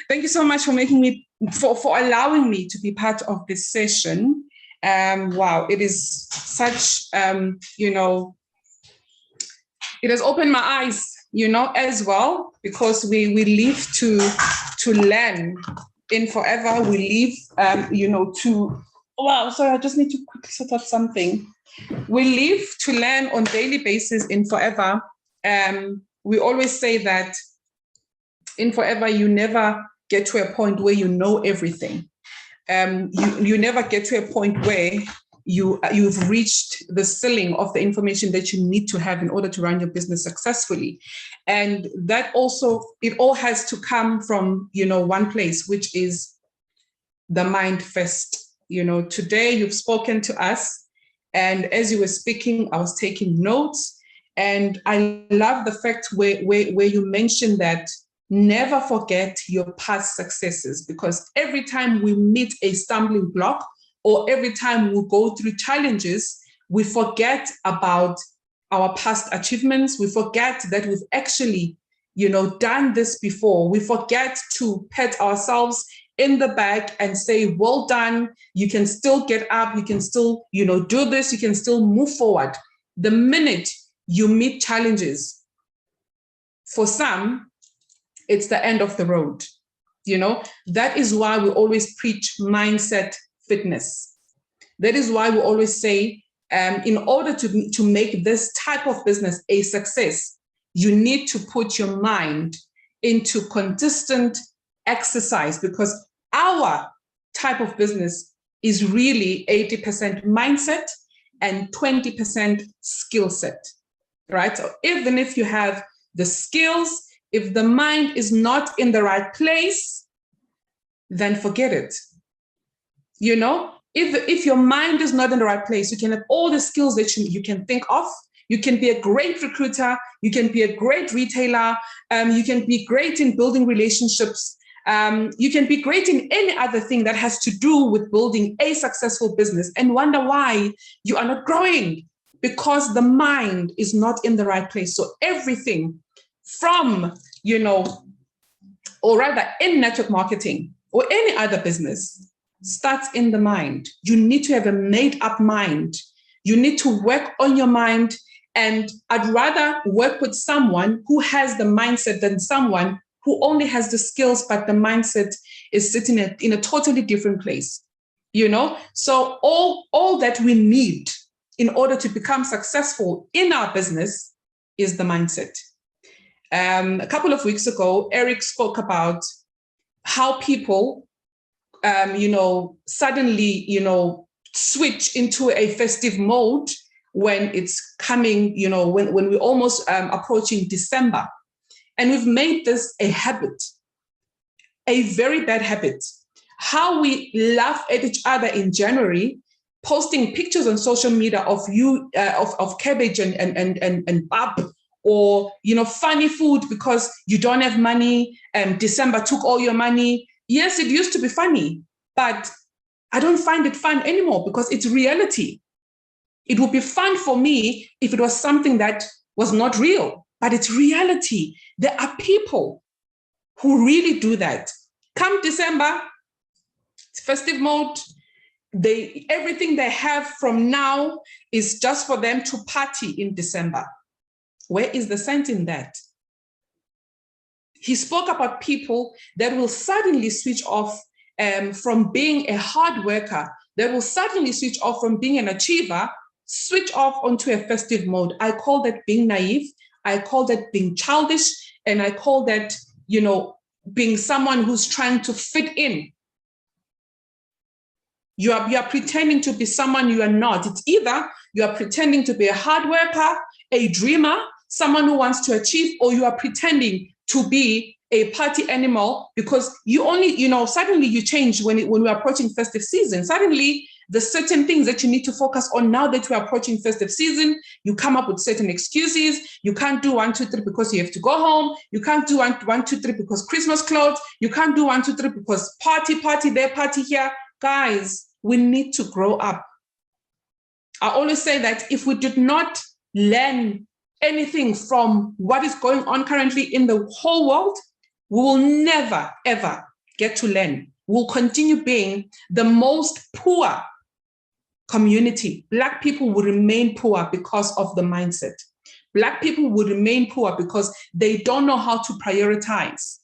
Thank you so much for for allowing me to be part of this session. Wow, it is such, it has opened my eyes, as well, because we live to learn in forever. We live, wow, sorry, I just need to quickly sort out something. We live to learn on daily basis in forever. We always say that in forever, you never get to a point where you know everything. You never get to a point where you've reached the ceiling of the information that you need to have in order to run your business successfully. And that also, it all has to come from, one place, which is the mind first. Today you've spoken to us, and as you were speaking, I was taking notes. And I love the fact where you mentioned that never forget your past successes, because every time we meet a stumbling block or every time we go through challenges, we forget about our past achievements. We forget that we've actually, done this before. We forget to pat ourselves in the back and say, well done. You can still get up. You can still, do this. You can still move forward. The minute you meet challenges, for some, it's the end of the road. That is why we always preach mindset fitness. That is why we always say, in order to make this type of business a success, you need to put your mind into consistent exercise, because our type of business is really 80% mindset and 20% skill set, right? So even if you have the skills, if the mind is not in the right place, then forget it. If your mind is not in the right place, you can have all the skills that you can think of. You can be a great recruiter. You can be a great retailer. You can be great in building relationships. You can be great in any other thing that has to do with building a successful business, and wonder why you are not growing, because the mind is not in the right place. So everything from, or rather in network marketing or any other business, starts in the mind. You need to have a made up mind. You need to work on your mind. And I'd rather work with someone who has the mindset than someone who only has the skills, but the mindset is sitting in a totally different place. So all that we need in order to become successful in our business is the mindset. A couple of weeks ago, Eric spoke about how people, suddenly, switch into a festive mode when it's coming, when we're almost approaching December. And we've made this a habit, a very bad habit. How we laugh at each other in January, posting pictures on social media of of cabbage and bab, or funny food because you don't have money and December took all your money. Yes, it used to be funny, but I don't find it fun anymore because it's reality. It would be fun for me if it was something that was not real, but it's reality. There are people who really do that. Come December, it's festive mode. Everything they have from now is just for them to party in December. Where is the sense in that? He spoke about people that will suddenly switch off from being a hard worker, that will suddenly switch off from being an achiever, switch off onto a festive mode. I call that being naive. I call that being childish. And I call that, being someone who's trying to fit in. You are pretending to be someone you are not. It's either you are pretending to be a hard worker, a dreamer, someone who wants to achieve, or you are pretending to be a party animal, because you only, suddenly you change when we're approaching festive season. Suddenly, the certain things that you need to focus on now that we're approaching festive season, you come up with certain excuses. You can't do 1, 2, 3 because you have to go home. You can't do 1, 2, 3 because Christmas clothes. You can't do 1, 2, 3 because party there, party here. Guys, we need to grow up. I always say that if we did not learn anything from what is going on currently in the whole world, we will never, ever get to learn. We'll continue being the most poor community. Black people will remain poor because of the mindset. Black people will remain poor because they don't know how to prioritize.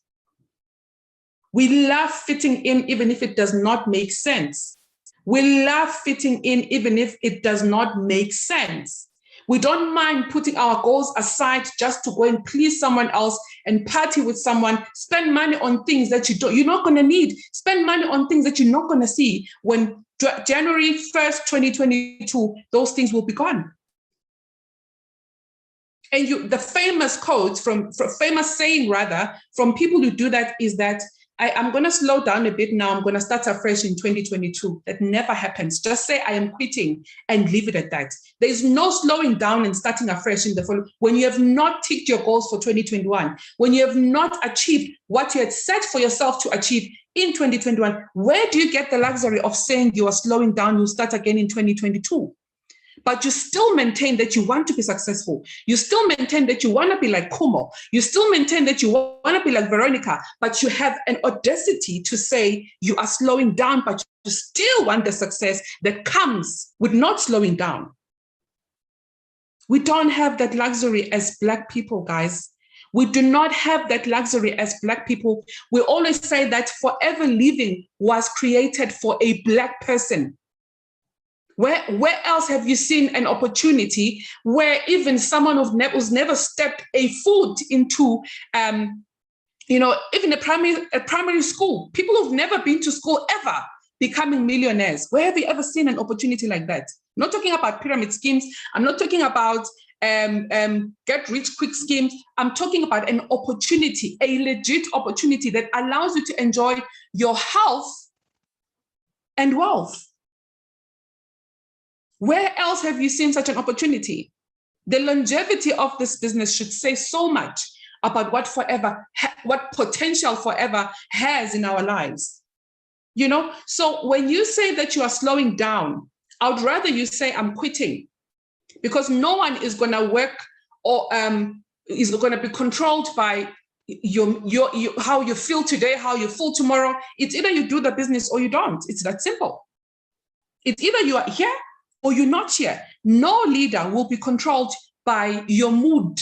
We love fitting in even if it does not make sense. We love fitting in even if it does not make sense. We don't mind putting our goals aside just to go and please someone else and party with someone, spend money on things that you're not going to need, spend money on things that you're not going to see. When January 1st, 2022, those things will be gone. And the famous quote famous saying from people who do that is that I'm going to slow down a bit now. I'm going to start afresh in 2022. That never happens. Just say I am quitting and leave it at that. There's no slowing down and starting afresh in the fall. When you have not ticked your goals for 2021, when you have not achieved what you had set for yourself to achieve in 2021, where do you get the luxury of saying you are slowing down, you'll start again in 2022? But you still maintain that you want to be successful. You still maintain that you want to be like Kumo. You still maintain that you want to be like Veronica, but you have an audacity to say you are slowing down, but you still want the success that comes with not slowing down. We don't have that luxury as Black people, guys. We do not have that luxury as Black people. We always say that forever living was created for a Black person. Where else have you seen an opportunity where even someone who's never stepped a foot into, even a primary school, people who've never been to school ever becoming millionaires? Where have you ever seen an opportunity like that? I'm not talking about pyramid schemes. I'm not talking about get rich quick schemes. I'm talking about an opportunity, a legit opportunity that allows you to enjoy your health and wealth. Where else have you seen such an opportunity? The longevity of this business should say so much about what potential forever has in our lives. So when you say that you are slowing down, I would rather you say I'm quitting, because no one is going to work or is going to be controlled by how you feel today, how you feel tomorrow. It's either you do the business or you don't. It's that simple. It's either you are here or you're not here. No leader will be controlled by your mood,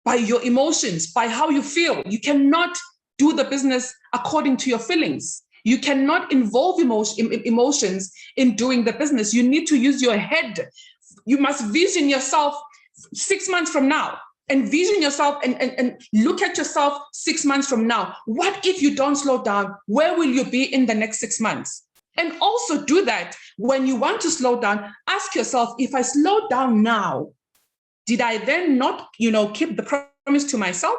by your emotions, by how you feel. You cannot do the business according to your feelings. You cannot involve emotions in doing the business. You need to use your head. You must vision yourself 6 months from now, and vision yourself and look at yourself 6 months from now. What if you don't slow down? Where will you be in the next 6 months? And also do that when you want to slow down. Ask yourself, if I slow down now, did I then not, keep the promise to myself?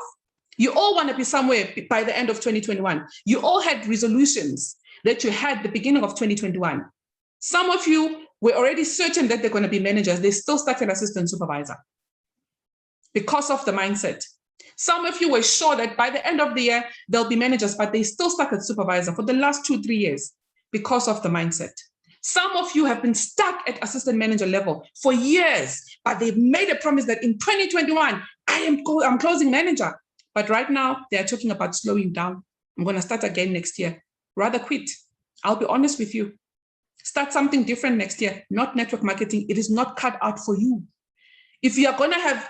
You all want to be somewhere by the end of 2021. You all had resolutions that you had the beginning of 2021. Some of you were already certain that they're going to be managers. They still stuck at assistant supervisor because of the mindset. Some of you were sure that by the end of the year, they'll be managers, but they still stuck at supervisor for the last 2-3 years because of the mindset. Some of you have been stuck at assistant manager level for years, but they've made a promise that in 2021, I'm closing manager. But right now, they're talking about slowing down. I'm going to start again next year. Rather quit. I'll be honest with you. Start something different next year, not network marketing. It is not cut out for you. If you are going to have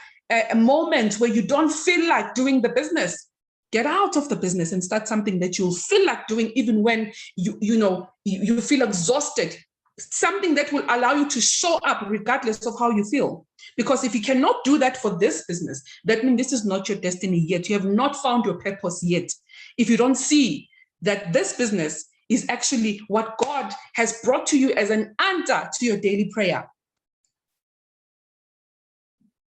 a moment where you don't feel like doing the business, get out of the business and start something that you'll feel like doing even when you feel exhausted. Something that will allow you to show up regardless of how you feel. Because if you cannot do that for this business, that means this is not your destiny yet. You have not found your purpose yet. If you don't see that this business is actually what God has brought to you as an answer to your daily prayer.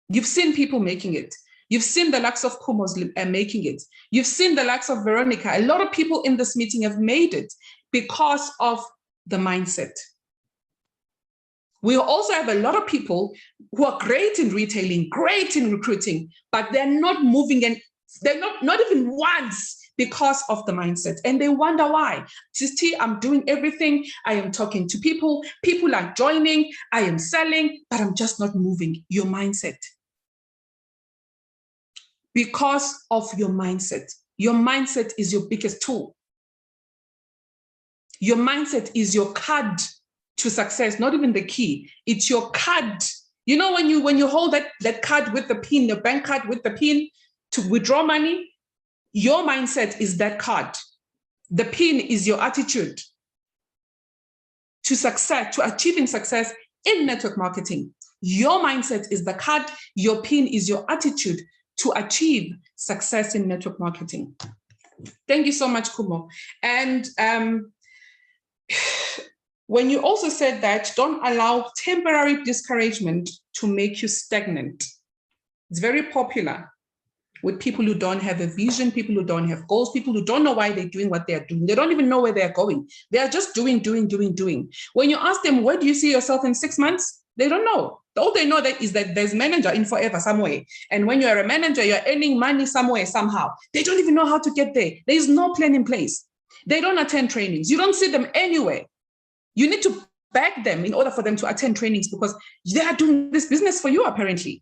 You've seen people making it. You've seen the likes of Kumos making it. You've seen the likes of Veronica. A lot of people in this meeting have made it because of the mindset. We also have a lot of people who are great in retailing, great in recruiting, but they're not moving, and they're not even once because of the mindset. And they wonder why. Sister, I'm doing everything. I am talking to people. People are joining. I am selling, but I'm just not moving. Your mindset. Because of your mindset. Your mindset is your biggest tool. Your mindset is your card to success, not even the key. It's your card. You know, when you hold that card with the pin, the bank card with the pin to withdraw money, your mindset is that card. The pin is your attitude to success, to achieving success in network marketing. Your mindset is the card. Your pin is your attitude to achieve success in network marketing. Thank you so much, Kumo. And when you also said that, don't allow temporary discouragement to make you stagnant. It's very popular with people who don't have a vision, people who don't have goals, people who don't know why they're doing what they're doing. They don't even know where they're going. They are just doing. When you ask them, where do you see yourself in 6 months? They don't know. All they know is that there's manager in forever somewhere. And when you're a manager, you're earning money somewhere, somehow. They don't even know how to get there. There is no plan in place. They don't attend trainings. You don't see them anywhere. You need to beg them in order for them to attend trainings because they are doing this business for you, apparently.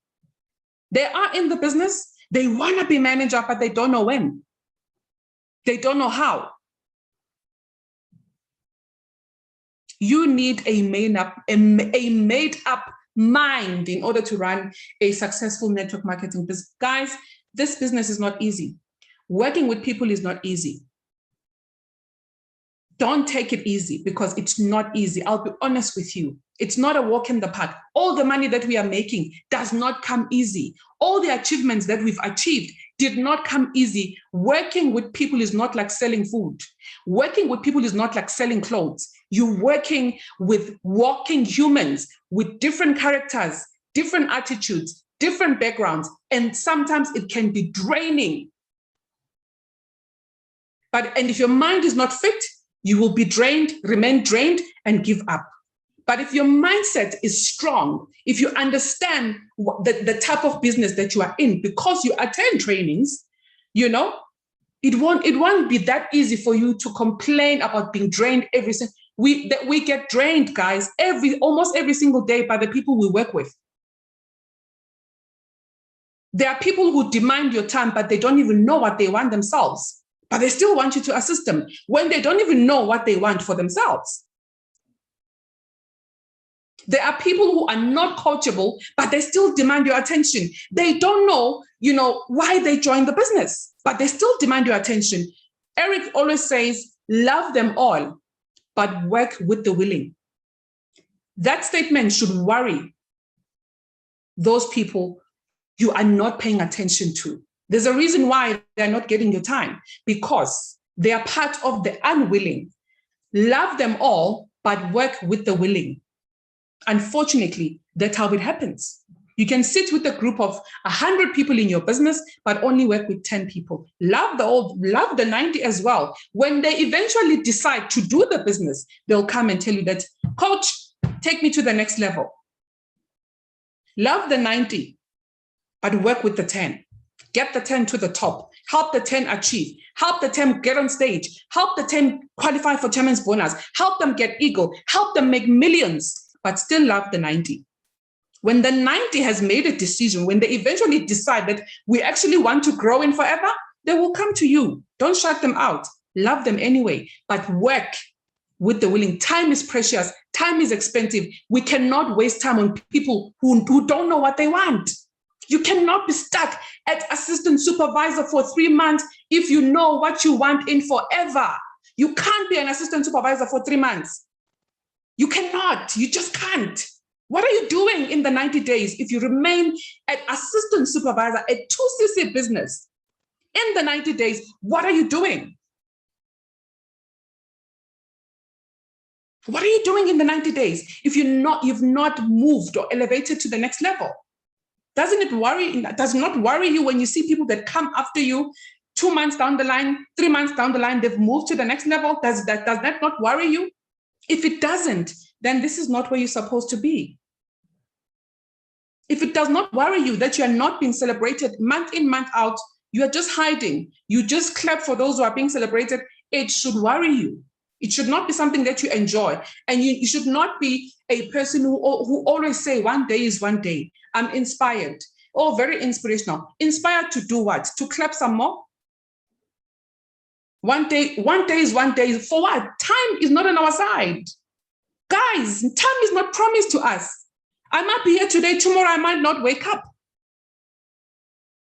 They are in the business. They want to be manager, but they don't know when. They don't know how. You need a made-up mind in order to run a successful network marketing business. Guys, this business is not easy. Working with people is not easy. Don't take it easy because it's not easy. I'll be honest with you. It's not a walk in the park. All the money that we are making does not come easy. All the achievements that we've achieved did not come easy. Working with people is not like selling food. Working with people is not like selling clothes. You're working with walking humans with different characters, different attitudes, different backgrounds, and sometimes it can be draining. And if your mind is not fit, you will be drained, remain drained, and give up. But if your mindset is strong, if you understand the type of business that you are in, because you attend trainings, you know, it won't be that easy for you to complain about being drained every single. We get drained, guys, almost every single day by the people we work with. There are people who demand your time, but they don't even know what they want themselves. But they still want you to assist them when they don't even know what they want for themselves. There are people who are not coachable, but they still demand your attention. They don't know, why they joined the business, but they still demand your attention. Eric always says, love them all, but work with the willing. That statement should worry those people you are not paying attention to. There's a reason why they're not getting your time, because they are part of the unwilling. Love them all, but work with the willing. Unfortunately, that's how it happens. You can sit with a group of 100 people in your business, but only work with 10 people. Love the 90 as well. When they eventually decide to do the business, they'll come and tell you that, coach, take me to the next level. Love the 90, but work with the 10. Get the 10 to the top. Help the 10 achieve. Help the 10 get on stage. Help the 10 qualify for chairman's bonus. Help them get eagle. Help them make millions, but still love the 90. When the 90 has made a decision, when they eventually decide that we actually want to grow in forever, they will come to you. Don't shut them out. Love them anyway, but work with the willing. Time is precious. Time is expensive. We cannot waste time on people who don't know what they want. You cannot be stuck at assistant supervisor for 3 months if you know what you want in forever. You can't be an assistant supervisor for 3 months. You cannot. You just can't. What are you doing in the 90 days if you remain at assistant supervisor at 2cc business? In the 90 days, what are you doing? What are you doing in the 90 days if you've not moved or elevated to the next level? Does not worry you when you see people that come after you 2 months down the line, 3 months down the line, they've moved to the next level? Does that not worry you? If it doesn't, then this is not where you're supposed to be. If it does not worry you that you are not being celebrated month in, month out, you are just hiding, you just clap for those who are being celebrated, it should worry you. It should not be something that you enjoy. And you should not be a person who always say, one day is one day. I'm inspired. Oh, very inspirational. Inspired to do what? To clap some more? One day is one day. For what? Time is not on our side. Guys, time is not promised to us. I might be here today, tomorrow I might not wake up.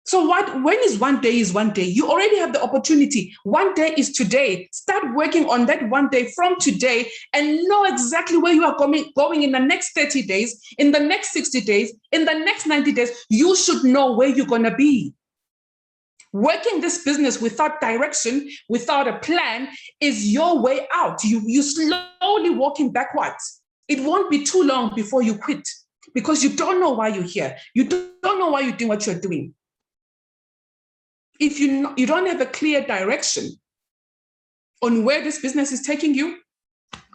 So when is one day is one day? You already have the opportunity. One day is today. Start working on that one day from today and know exactly where you are going in the next 30 days, in the next 60 days, in the next 90 days. You should know where you're going to be. Working this business without direction, without a plan, is your way out. You're slowly walking backwards. It won't be too long before you quit because you don't know why you're here. You don't know why you're doing what you're doing. If you don't have a clear direction on where this business is taking you,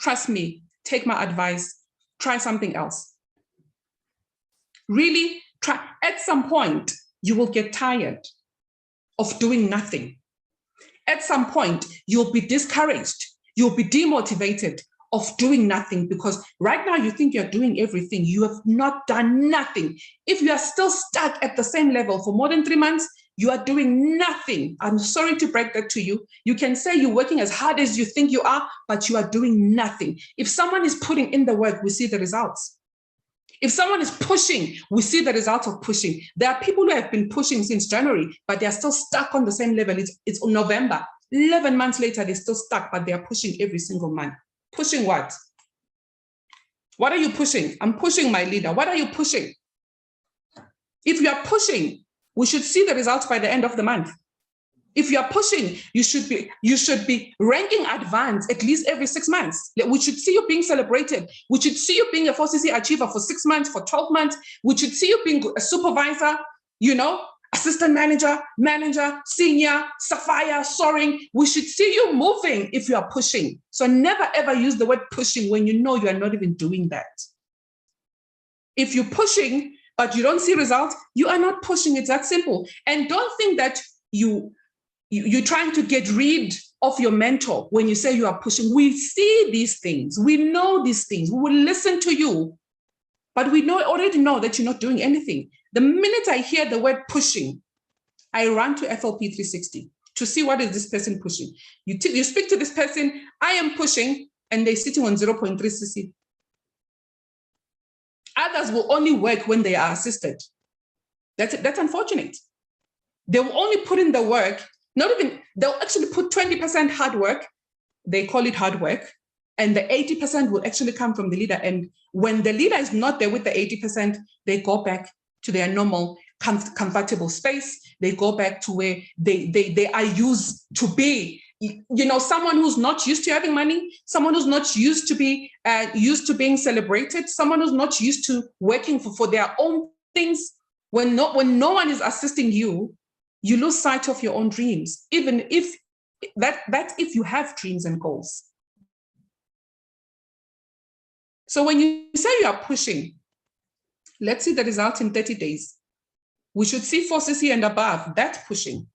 trust me, take my advice, try something else. Really try. At some point, you will get tired of doing nothing. At some point, you'll be discouraged. You'll be demotivated of doing nothing because right now you think you're doing everything. You have not done nothing. If you are still stuck at the same level for more than 3 months, you are doing nothing. I'm sorry to break that to you. You can say you're working as hard as you think you are, but you are doing nothing. If someone is putting in the work, we see the results. If someone is pushing, we see the results of pushing. There are people who have been pushing since January, but they're still stuck on the same level. It's November. 11 months later, they're still stuck, but they are pushing every single month. Pushing what? What are you pushing? I'm pushing my leader. What are you pushing? If you are pushing, we should see the results by the end of the month. If you are pushing, you should be ranking advanced at least every 6 months. We should see you being celebrated. We should see you being a 4CC achiever for 6 months, for 12 months. We should see you being a supervisor, assistant manager, senior, sapphire, soaring. We should see you moving if you are pushing. So never ever use the word pushing when you know you are not even doing that. If you're pushing, but you don't see results, you are not pushing. It's that simple. And don't think that you're trying to get rid of your mentor when you say you are pushing. We see these things. We know these things. We will listen to you. But we already know that you're not doing anything. The minute I hear the word pushing, I run to FLP 360 to see what is this person pushing. You speak to this person, I am pushing, and they're sitting on 0.3 cc. Others will only work when they are assisted. That's unfortunate. They will only put in the work, they'll actually put 20% hard work, they call it hard work, and the 80% will actually come from the leader. And when the leader is not there with the 80%, they go back to their normal, comfortable space. They go back to where they are used to be. Someone who's not used to having money, someone who's not used to being celebrated, someone who's not used to working for their own things. When no one is assisting you, you lose sight of your own dreams, even if if you have dreams and goals. So when you say you are pushing, let's see the result in 30 days. We should see 4CC and above. That's pushing.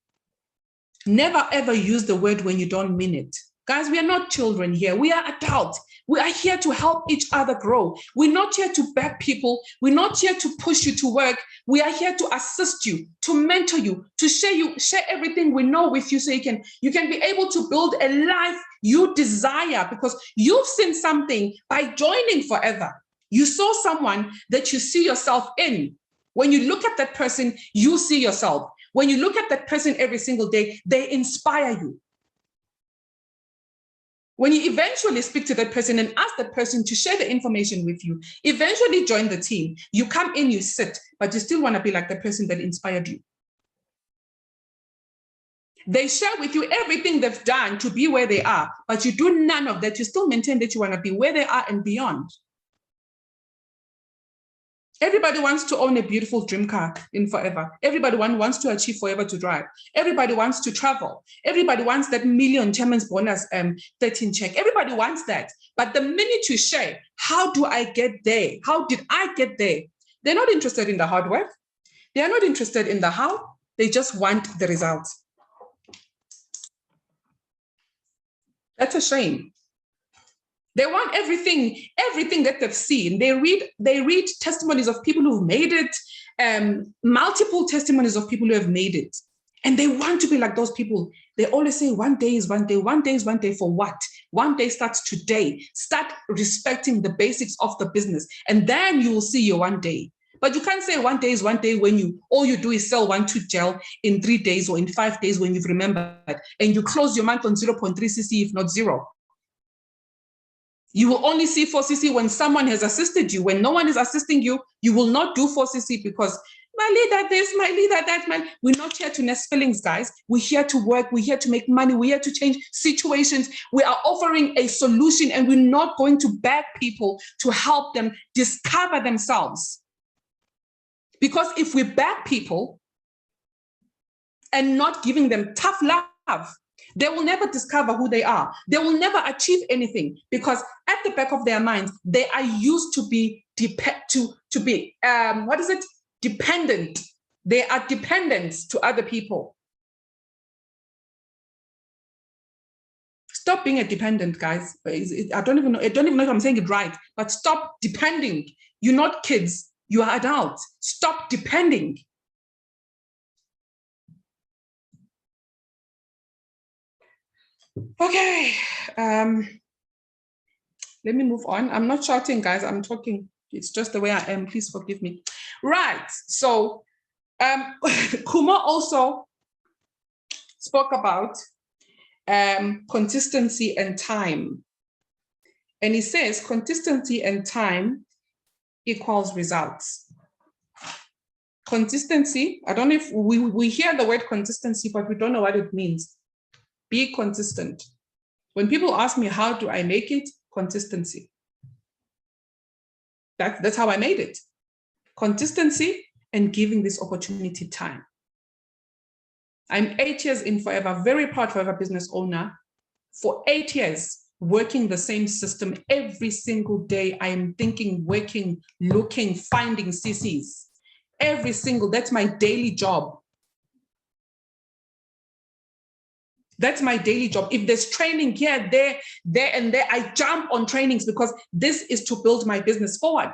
Never ever use the word when you don't mean it. Guys, we are not children here. We are adults. We are here to help each other grow. We're not here to beg people. We're not here to push you to work. We are here to assist you, to mentor you, to share everything we know with you so you can be able to build a life you desire, because you've seen something by joining Forever. You saw someone that you see yourself in. When you look at that person, you see yourself. When you look at that person every single day, they inspire you. When you eventually speak to that person and ask that person to share the information with you, eventually join the team, you come in, you sit, but you still want to be like the person that inspired you. They share with you everything they've done to be where they are, but you do none of that. You still maintain that you want to be where they are and beyond. Everybody wants to own a beautiful dream car in Forever. Everybody wants to achieve Forever to drive. Everybody wants to travel. Everybody wants that million chairman's bonus 13 check. Everybody wants that. But the minute you share, how do I get there? How did I get there? They're not interested in the hard work. They are not interested in the how. They just want the results. That's a shame. They want everything that they've seen. They read testimonies of people who've made it, multiple testimonies of people who have made it. And they want to be like those people. They always say 1 day is 1 day. 1 day is 1 day for what? 1 day starts today. Start respecting the basics of the business, and then you will see your 1 day. But you can't say 1 day is 1 day when all you do is sell 1 tooth gel in 3 days or in 5 days when you've remembered, and you close your month on 0.3 cc, if not 0. You will only see 4 cc when someone has assisted you. When no one is assisting you, you will not do 4 cc because my leader this, my leader that, man. We're not here to nest feelings, guys. We're here to work. We're here to make money. We're here to change situations. We are offering a solution, and we're not going to beg people to help them discover themselves. Because if we beg people and not giving them tough love, they will never discover who they are. They will never achieve anything because at the back of their minds, they are used to be dependent. They are dependent to other people. Stop being a dependent, guys. I don't even know if I'm saying it right, but stop depending. You're not kids, you are adults. Stop depending. Okay, let me move on. I'm not shouting, guys. I'm talking. It's just the way I am. Please forgive me. Right. So Kuma also spoke about consistency and time. And he says consistency and time equals results. Consistency, I don't know if we hear the word consistency, but we don't know what it means. Be consistent. When people ask me, how do I make it? Consistency. That's how I made it. Consistency and giving this opportunity time. I'm 8 years in Forever, very proud Forever business owner. For 8 years, working the same system every single day. I am thinking, working, looking, finding CCs. Every single, that's my daily job. That's my daily job. If there's training here, there, and there, I jump on trainings because this is to build my business forward.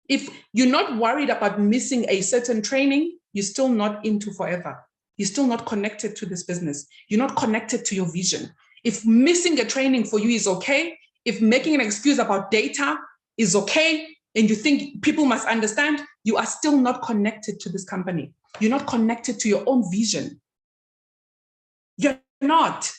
If you're not worried about missing a certain training, you're still not into Forever. You're still not connected to this business. You're not connected to your vision. If missing a training for you is okay, if making an excuse about data is okay, and you think people must understand, you are still not connected to this company. You're not connected to your own vision. You're not.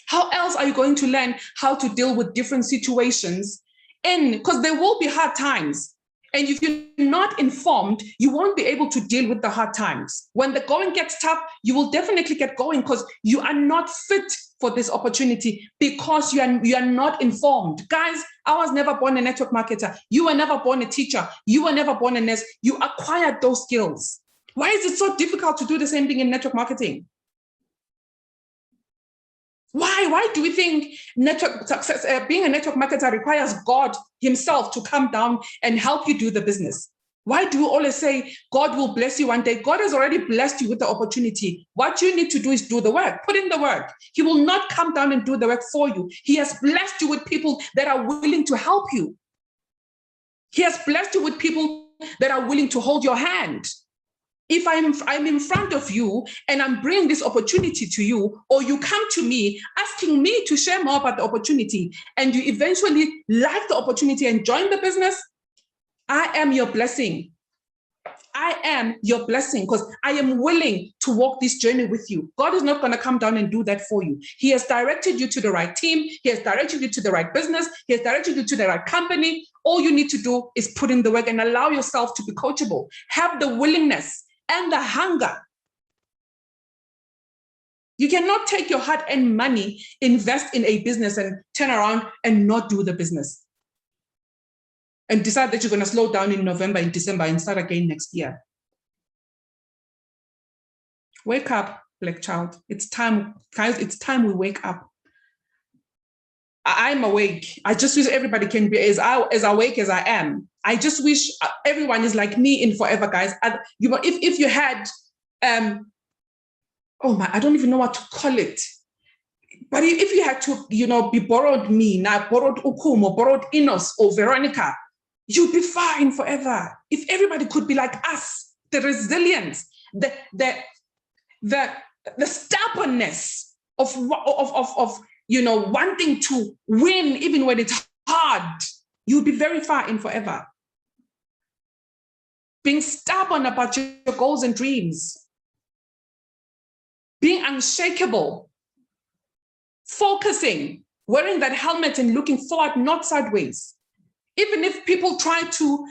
How else are you going to learn how to deal with different situations? Because there will be hard times. And if you're not informed, you won't be able to deal with the hard times. When the going gets tough, you will definitely get going because you are not fit for this opportunity because you are not informed. Guys, I was never born a network marketer. You were never born a teacher. You were never born a nurse. You acquired those skills. Why is it so difficult to do the same thing in network marketing? Why do we think network success, being a network marketer requires God himself to come down and help you do the business? Why do you always say God will bless you one day? God has already blessed you with the opportunity. What you need to do is do the work, put in the work. He will not come down and do the work for you. He has blessed you with people that are willing to help you. He has blessed you with people that are willing to hold your hand. If I'm in front of you and I'm bringing this opportunity to you, or you come to me asking me to share more about the opportunity, and you eventually like the opportunity and join the business, I am your blessing. I am your blessing because I am willing to walk this journey with you. God is not going to come down and do that for you. He has directed you to the right team. He has directed you to the right business. He has directed you to the right company. All you need to do is put in the work and allow yourself to be coachable. Have the willingness and the hunger. You cannot take your hard-earned money, invest in a business and turn around and not do the business. And decide that you're going to slow down in November and December and start again next year. Wake up, Black child. It's time, guys, it's time we wake up. I'm awake. I just wish everybody can be as awake as I am. I just wish everyone is like me in Forever, guys. If you had, I don't even know what to call it. But if you had to, be borrowed me, now borrowed Ukum or borrowed Inos or Veronica, you'd be fine forever. If everybody could be like us, the resilience, the the stubbornness of wanting to win even when it's hard, you'll be very far in forever. Being stubborn about your goals and dreams, being unshakable, focusing, wearing that helmet and looking forward, not sideways. Even if people try to,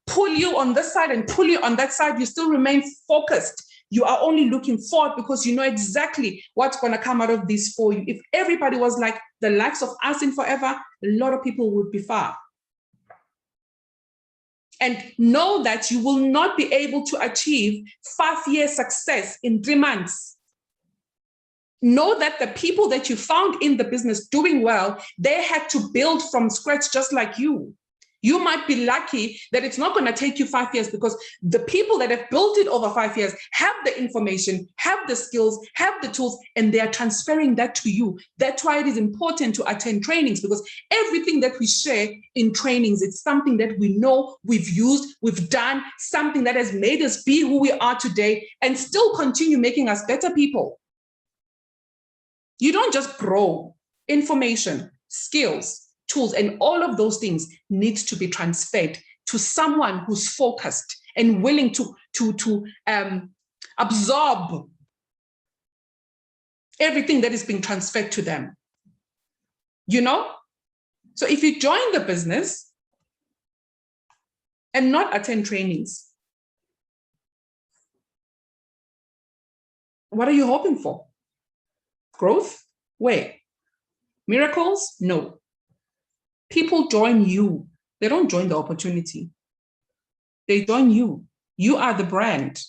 pull you on this side and pull you on that side, you still remain focused. You are only looking forward because you know exactly what's going to come out of this for you. If everybody was like the likes of us in forever, a lot of people would be far. And know that you will not be able to achieve 5-year success in 3 months. Know that the people that you found in the business doing well, they had to build from scratch just like you. You might be lucky that it's not going to take you 5 years because the people that have built it over 5 years have the information, have the skills, have the tools, and they are transferring that to you. That's why it is important to attend trainings, because everything that we share in trainings, it's something that we know, we've used, we've done, something that has made us be who we are today and still continue making us better people. You don't just grow. Information, skills, tools, and all of those things need to be transferred to someone who's focused and willing to absorb everything that is being transferred to them. So if you join the business and not attend trainings, what are you hoping for? Growth? Where? Miracles? No. People join you. They don't join the opportunity. They join you. You are the brand.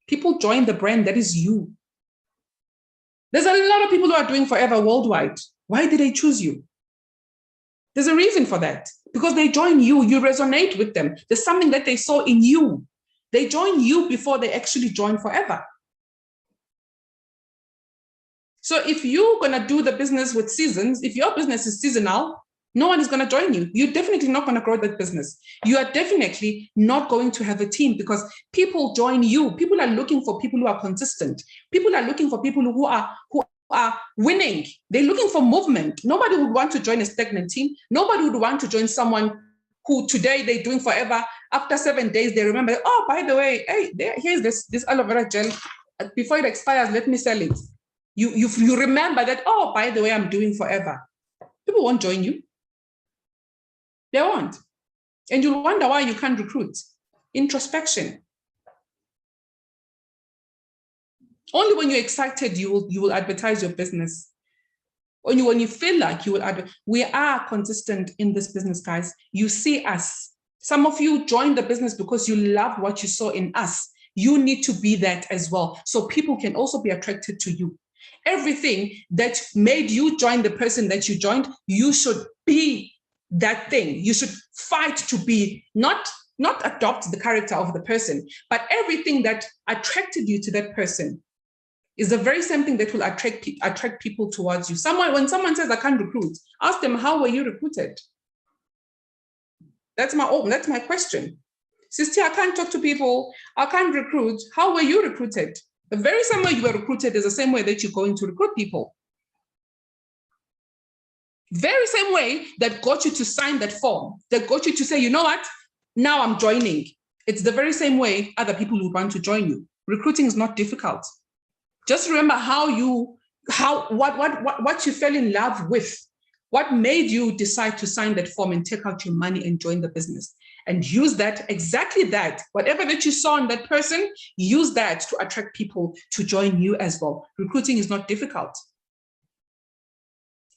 People join the brand that is you. There's a lot of people who are doing forever worldwide. Why did they choose you? There's a reason for that. Because they join you. You resonate with them. There's something that they saw in you. They join you before they actually join forever. So if you're going to do the business with seasons, if your business is seasonal, no one is going to join you. You're definitely not going to grow that business. You are definitely not going to have a team because people join you. People are looking for people who are consistent. People are looking for people who are winning. They're looking for movement. Nobody would want to join a stagnant team. Nobody would want to join someone who today they're doing forever. After 7 days, they remember, oh, by the way, hey, here's this aloe vera gel. Before it expires, let me sell it. You remember that, oh, by the way, I'm doing forever. People won't join you. They won't. And you'll wonder why you can't recruit. Introspection. Only when you're excited, you will advertise your business. Only when you feel like you will advertise. We are consistent in this business, guys. You see us. Some of you joined the business because you love what you saw in us. You need to be that as well. So people can also be attracted to you. Everything that made you join the person that you joined, you should be that thing. You should fight to be, not adopt the character of the person, but everything that attracted you to that person is the very same thing that will attract people towards you. When someone says, I can't recruit, ask them, how were you recruited? That's my question. Sister, I can't talk to people. I can't recruit. How were you recruited? The very same way you were recruited is the same way that you're going to recruit people. Very same way that got you to sign that form, that got you to say, you know what, now I'm joining. It's the very same way other people would want to join you. Recruiting is not difficult. Just remember what you fell in love with, what made you decide to sign that form and take out your money and join the business. And use that, exactly that, whatever that you saw in that person, use that to attract people to join you as well. Recruiting is not difficult.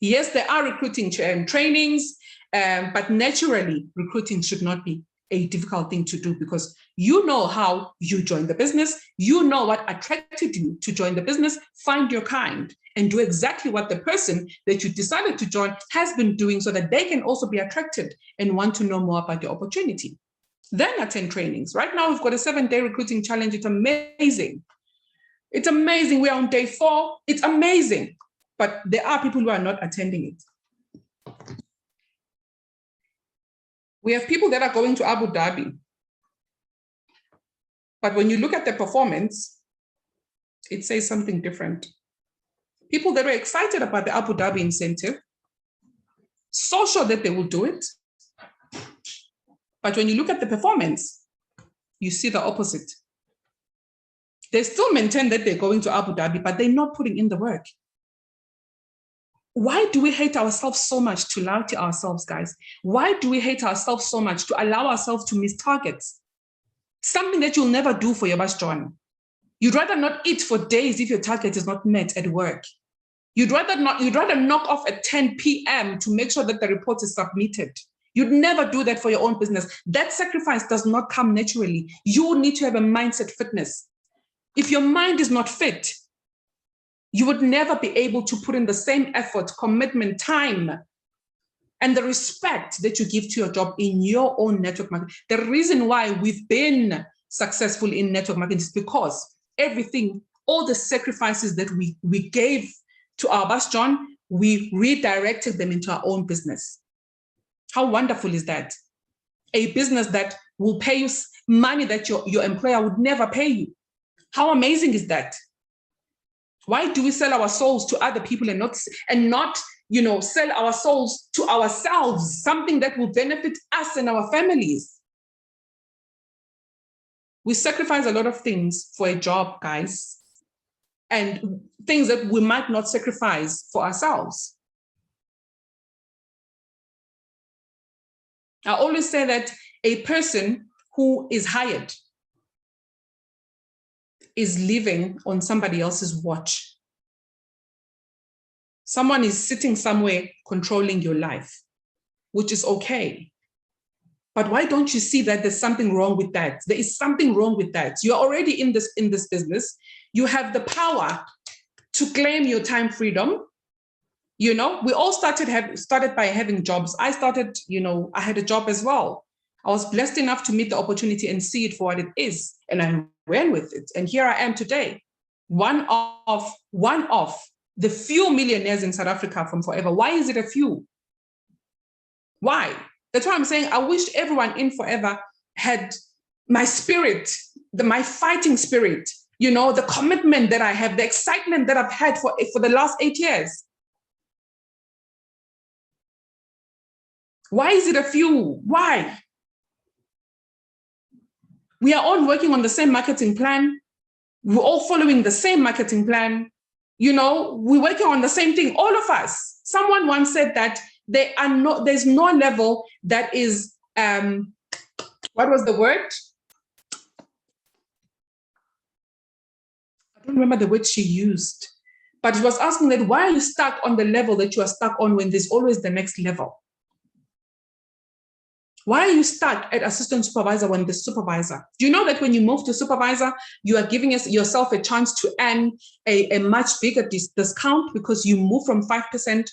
Yes, there are recruiting trainings, but naturally, recruiting should not be a difficult thing to do because you know how you joined the business, you know what attracted you to join the business, find your kind and do exactly what the person that you decided to join has been doing so that they can also be attracted and want to know more about the opportunity. Then attend trainings. Right now, we've got a 7-day recruiting challenge. It's amazing. It's amazing. We're on day 4. It's amazing. But there are people who are not attending it. We have people that are going to Abu Dhabi. But when you look at their performance, It says something different. People that were excited about the Abu Dhabi incentive, so sure that they will do it. But when you look at the performance, you see the opposite. They still maintain that they're going to Abu Dhabi, but they're not putting in the work. Why do we hate ourselves so much to lie to ourselves, guys? Why do we hate ourselves so much to allow ourselves to miss targets? Something that you'll never do for your bus, John. You'd rather not eat for days if your target is not met at work. You'd rather knock off at 10 p.m. to make sure that the report is submitted. You'd never do that for your own business. That sacrifice does not come naturally. You need to have a mindset fitness. If your mind is not fit, you would never be able to put in the same effort, commitment, time, and the respect that you give to your job in your own network marketing. The reason why we've been successful in network marketing is because everything, all the sacrifices that we gave to our boss, John, we redirected them into our own business. How wonderful is that? A business that will pay you money that your employer would never pay you. How amazing is that? Why do we sell our souls to other people and not sell our souls to ourselves, something that will benefit us and our families? We sacrifice a lot of things for a job, guys, and things that we might not sacrifice for ourselves. I always say that a person who is hired is living on somebody else's watch. Someone is sitting somewhere controlling your life, which is okay. But why don't you see that there's something wrong with that? There is something wrong with that. You're already in this business. You have the power to claim your time freedom. We all started by having jobs. I started, I had a job as well. I was blessed enough to meet the opportunity and see it for what it is. And I ran with it. And here I am today, one of the few millionaires in South Africa from Forever. Why is it a few? Why? That's why I'm saying I wish everyone in Forever had my spirit, my fighting spirit, the commitment that I have, the excitement that I've had for the last 8 years. Why is it a few? Why? We are all working on the same marketing plan. We're all following the same marketing plan. We're working on the same thing, all of us. Someone once said that there's no level that is, what was the word? I don't remember the word she used, but it was asking that why are you stuck on the level that you are stuck on when there's always the next level? Why are you stuck at assistant supervisor when there's supervisor? Do you know that when you move to supervisor, you are giving yourself a chance to earn a much bigger discount because you move from 5%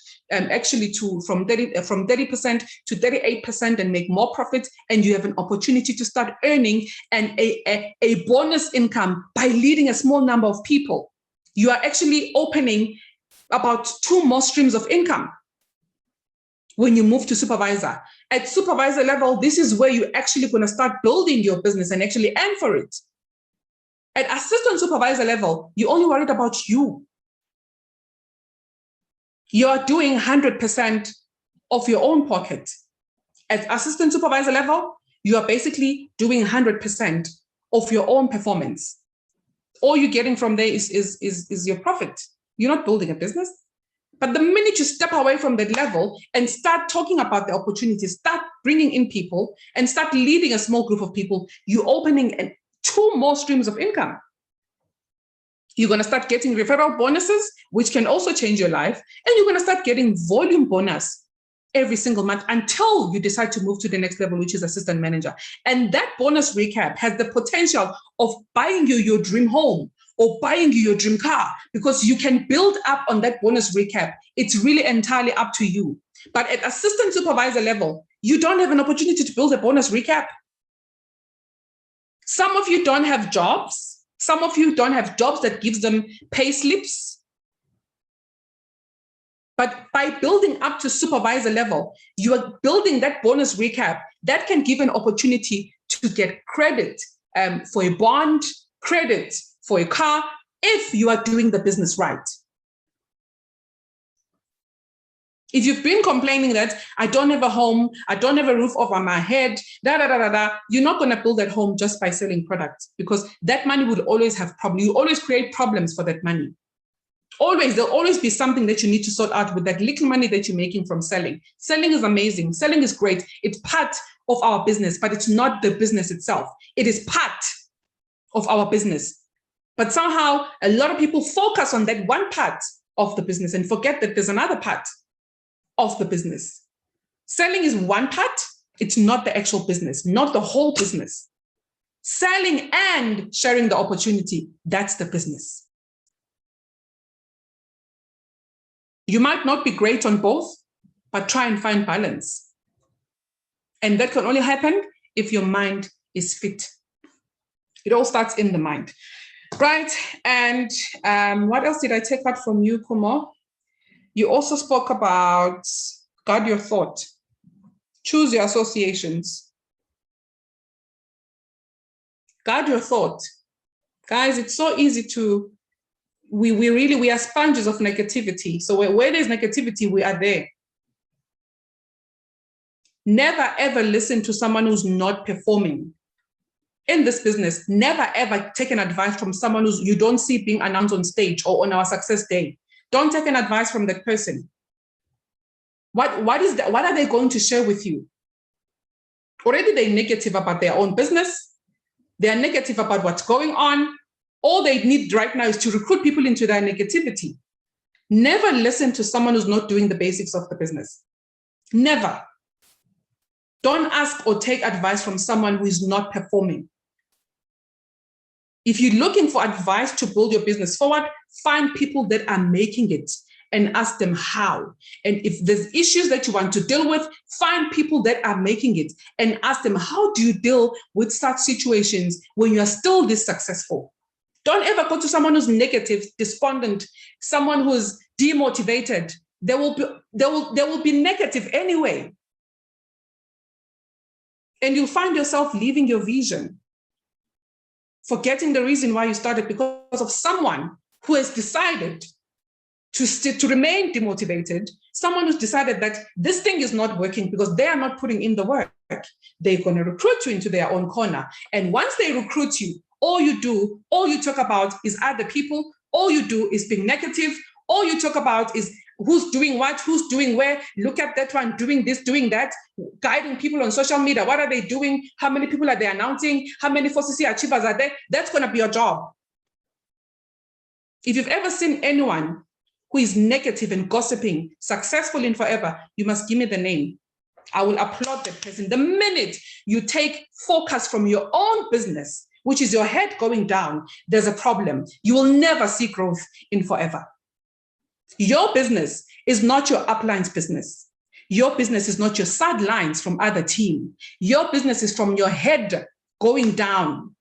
from 30% to 38% and make more profit, and you have an opportunity to start earning a bonus income by leading a small number of people. You are actually opening about 2 more streams of income. When you move to supervisor. At supervisor level, this is where you're actually going to start building your business and actually earn for it. At assistant supervisor level, you're only worried about you. You're doing 100% of your own pocket. At assistant supervisor level, you are basically doing 100% of your own performance. All you're getting from there is your profit. You're not building a business. But the minute you step away from that level and start talking about the opportunities, start bringing in people and start leading a small group of people, you're opening 2 more streams of income. You're going to start getting referral bonuses, which can also change your life. And you're going to start getting volume bonus every single month until you decide to move to the next level, which is assistant manager. And that bonus recap has the potential of buying you your dream home, or buying you your dream car, because you can build up on that bonus recap. It's really entirely up to you. But at assistant supervisor level, you don't have an opportunity to build a bonus recap. Some of you don't have jobs. Some of you don't have jobs that gives them pay slips. But by building up to supervisor level, you are building that bonus recap that can give an opportunity to get credit for a bond, credit for a car, if you are doing the business right. If you've been complaining that I don't have a home, I don't have a roof over my head, you're not going to build that home just by selling products, because that money would always have problems. You always create problems for that money. Always, there'll always be something that you need to sort out with that little money that you're making from selling. Selling is amazing. Selling is great. It's part of our business, but it's not the business itself. It is part of our business. But somehow a lot of people focus on that one part of the business and forget that there's another part of the business. Selling is one part. It's not the actual business, not the whole business. Selling and sharing the opportunity, that's the business. You might not be great on both, but try and find balance. And that can only happen if your mind is fit. It all starts in the mind, right? And what else did I take out from you, Kumo? You also spoke about guard your thought, choose your associations. Guard your thought. Guys, it's so easy to, we are sponges of negativity. So where there's negativity, we are there. Never ever listen to someone who's not performing in this business. Never ever take an advice from someone who's you don't see being announced on stage or on our success day. Don't take an advice from that person. What are they going to share with you? Already they're negative about their own business. They're negative about what's going on. All they need right now is to recruit people into their negativity. Never listen to someone who's not doing the basics of the business. Never. Don't ask or take advice from someone who is not performing. If you're looking for advice to build your business forward, find people that are making it and ask them how. And if there's issues that you want to deal with, find people that are making it and ask them, how do you deal with such situations when you're still this successful? Don't ever go to someone who's negative, despondent, someone who's demotivated. They will be negative anyway. And you'll find yourself leaving your vision, forgetting the reason why you started because of someone who has decided to remain demotivated, someone who's decided that this thing is not working because they are not putting in the work. They're going to recruit you into their own corner. And once they recruit you, all you talk about is other people. All you do is being negative. All you talk about is who's doing what, who's doing where, look at that one, doing this, doing that, guiding people on social media. What are they doing? How many people are they announcing? How many 4CC achievers are there? That's going to be your job. If you've ever seen anyone who is negative and gossiping, successful in forever, you must give me the name. I will applaud that person. The minute you take focus from your own business, which is your head going down, there's a problem. You will never see growth in forever. Your business is not your upline's business. Your business is not your sidelines from other team. Your business is from your head going down.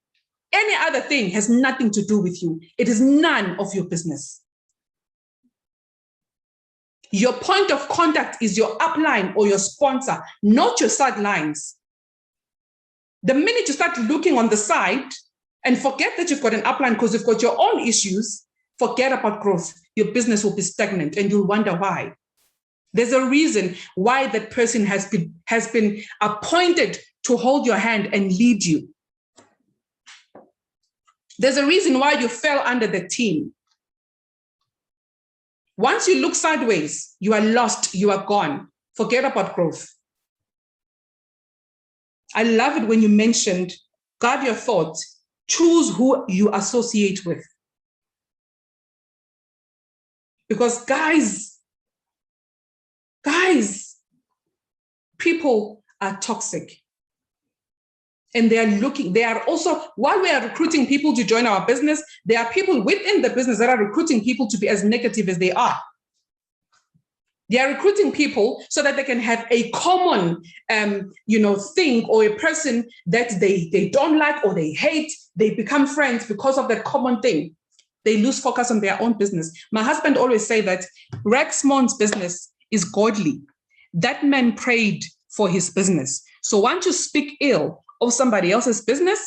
Any other thing has nothing to do with you. It is none of your business. Your point of contact is your upline or your sponsor, not your sidelines. The minute you start looking on the side and forget that you've got an upline because you've got your own issues, forget about growth. Your business will be stagnant and you'll wonder why. There's a reason why that person has been appointed to hold your hand and lead you. There's a reason why you fell under the team. Once you look sideways, you are lost, you are gone. Forget about growth. I love it when you mentioned, guard your thoughts, choose who you associate with. Because guys, people are toxic. And they are also, while we are recruiting people to join our business, there are people within the business that are recruiting people to be as negative as they are. They are recruiting people so that they can have a common, thing or a person that they don't like or they hate. They become friends because of that common thing. They lose focus on their own business. My husband always say that Rex Mon's business is godly. That man prayed for his business. So once you speak ill of somebody else's business,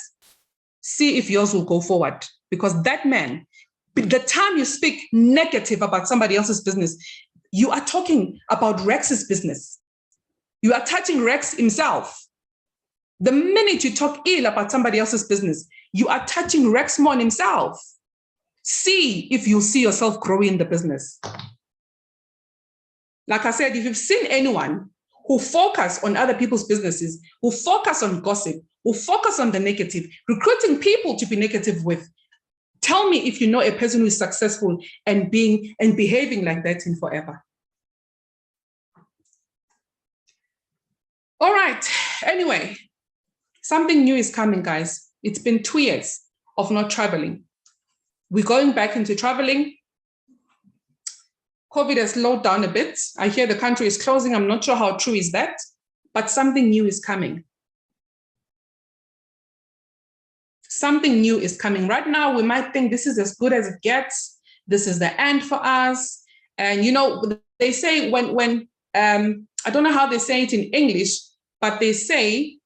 see if yours will go forward, because that man The time you speak negative about somebody else's business, you are talking about Rex's business. You are touching Rex himself. The minute you talk ill about somebody else's business, you are touching Rex Mon himself. See if you see yourself growing in the business. Like I said, if you've seen anyone who focus on other people's businesses, who focus on gossip, who focus on the negative, recruiting people to be negative with, tell me if you know a person who is successful and behaving like that in forever. All right. Anyway, something new is coming, guys. It's been 2 years of not traveling. We're going back into traveling. COVID has slowed down a bit. I hear the country is closing. I'm not sure how true is that, but something new is coming. Something new is coming. Right now, we might think this is as good as it gets. This is the end for us. And, you know, they say when I don't know how they say it in English, but they say,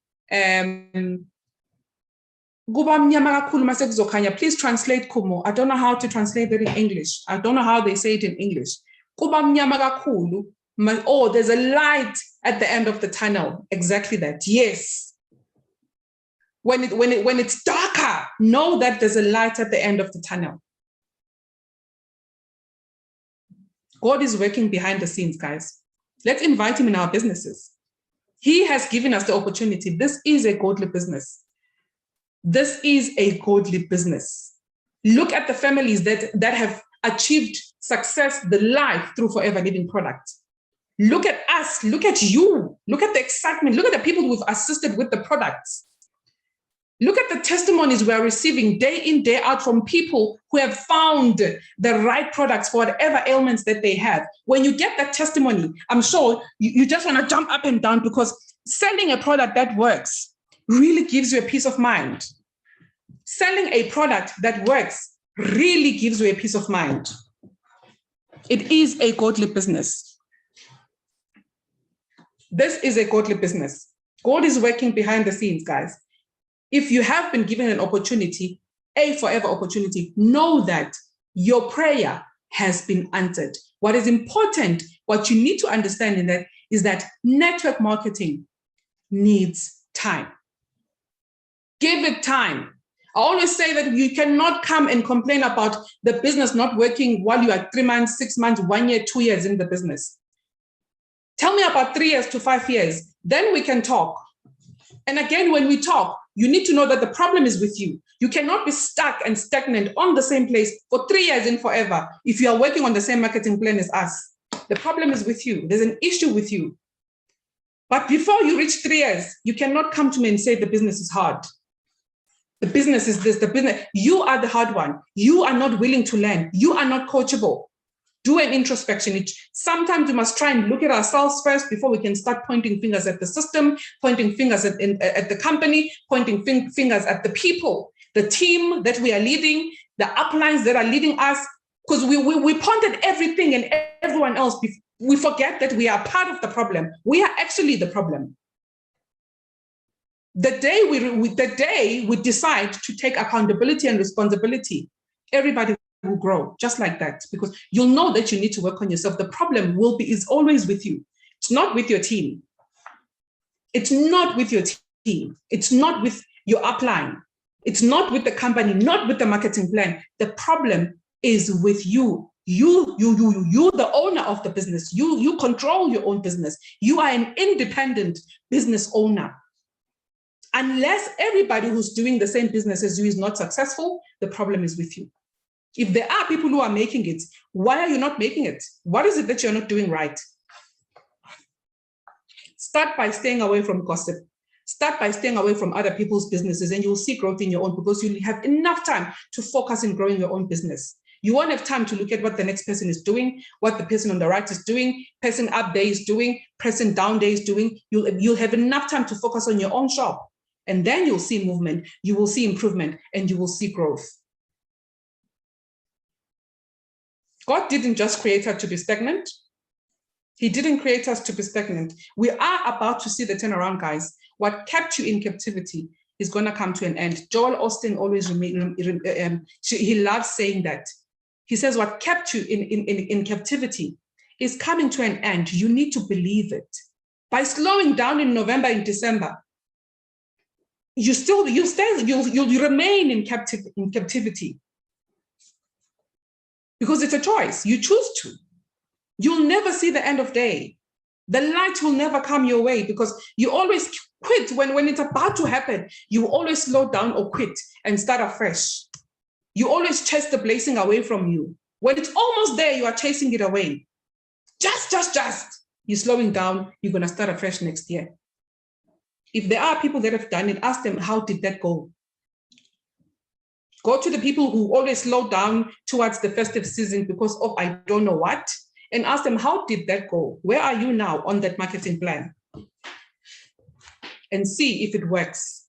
please translate Kumo. I don't know how to translate that in English. I don't know how they say it in English. Oh, there's a light at the end of the tunnel. Exactly that. Yes. When it's darker, know that there's a light at the end of the tunnel. God is working behind the scenes, guys. Let's invite him in our businesses. He has given us the opportunity. This is a godly business. This is a godly business. Look at the families that have achieved success, the life through Forever Living products. Look at us, look at you, look at the excitement, look at the people we've assisted with the products. Look at the testimonies we're receiving day in, day out from people who have found the right products for whatever ailments that they have. When you get that testimony, I'm sure you just want to jump up and down, because selling a product that works really gives you a peace of mind. Selling a product that works really gives you a peace of mind. It is a godly business. This is a godly business. God is working behind the scenes, guys. If you have been given an opportunity, a forever opportunity, know that your prayer has been answered. What is important, what you need to understand in that is that network marketing needs time. Give it time. I always say that you cannot come and complain about the business not working while you are 3 months, 6 months, 1 year, 2 years in the business. Tell me about 3 years to 5 years, then we can talk. And again, when we talk, you need to know that the problem is with you. You cannot be stuck and stagnant on the same place for 3 years and forever if you are working on the same marketing plan as us. The problem is with you. There's an issue with you. But before you reach 3 years, you cannot come to me and say the business is hard. The business is this, the business. You are the hard one. You are not willing to learn. You are not coachable. Do an introspection. Sometimes we must try and look at ourselves first before we can start pointing fingers at the system, pointing fingers at the company, pointing fingers at the people, the team that we are leading, the uplines that are leading us, because we pointed everything and everyone else. We forget that we are part of the problem. We are actually the problem. The day we decide to take accountability and responsibility, everybody will grow just like that, because you'll know that you need to work on yourself. The problem is always with you. It's not with your team. It's not with your team. It's not with your upline. It's not with the company, not with the marketing plan. The problem is with you. You, the owner of the business. You control your own business. You are an independent business owner. Unless everybody who's doing the same business as you is not successful, the problem is with you. If there are people who are making it, why are you not making it? What is it that you're not doing right? Start by staying away from gossip. Start by staying away from other people's businesses, and you'll see growth in your own, because you'll have enough time to focus in growing your own business. You won't have time to look at what the next person is doing, what the person on the right is doing, person up day is doing, person down day is doing. You'll have enough time to focus on your own shop. And then you'll see movement, you will see improvement, and you will see growth. God didn't just create us to be stagnant. He didn't create us to be stagnant. We are about to see the turnaround, guys. What kept you in captivity is going to come to an end. Joel Austin always, he loves saying that. He says, what kept you in captivity is coming to an end. You need to believe it. By slowing down in November and December, you'll remain in captivity. Because it's a choice. You choose to. You'll never see the end of day. The light will never come your way because you always quit when it's about to happen. You always slow down or quit and start afresh. You always chase the blessing away from you. When it's almost there, you are chasing it away. Just. You're slowing down. You're going to start afresh next year. If there are people that have done it, ask them, how did that go? Go to the people who always slow down towards the festive season because of I don't know what, and ask them, how did that go? Where are you now on that marketing plan? And see if it works.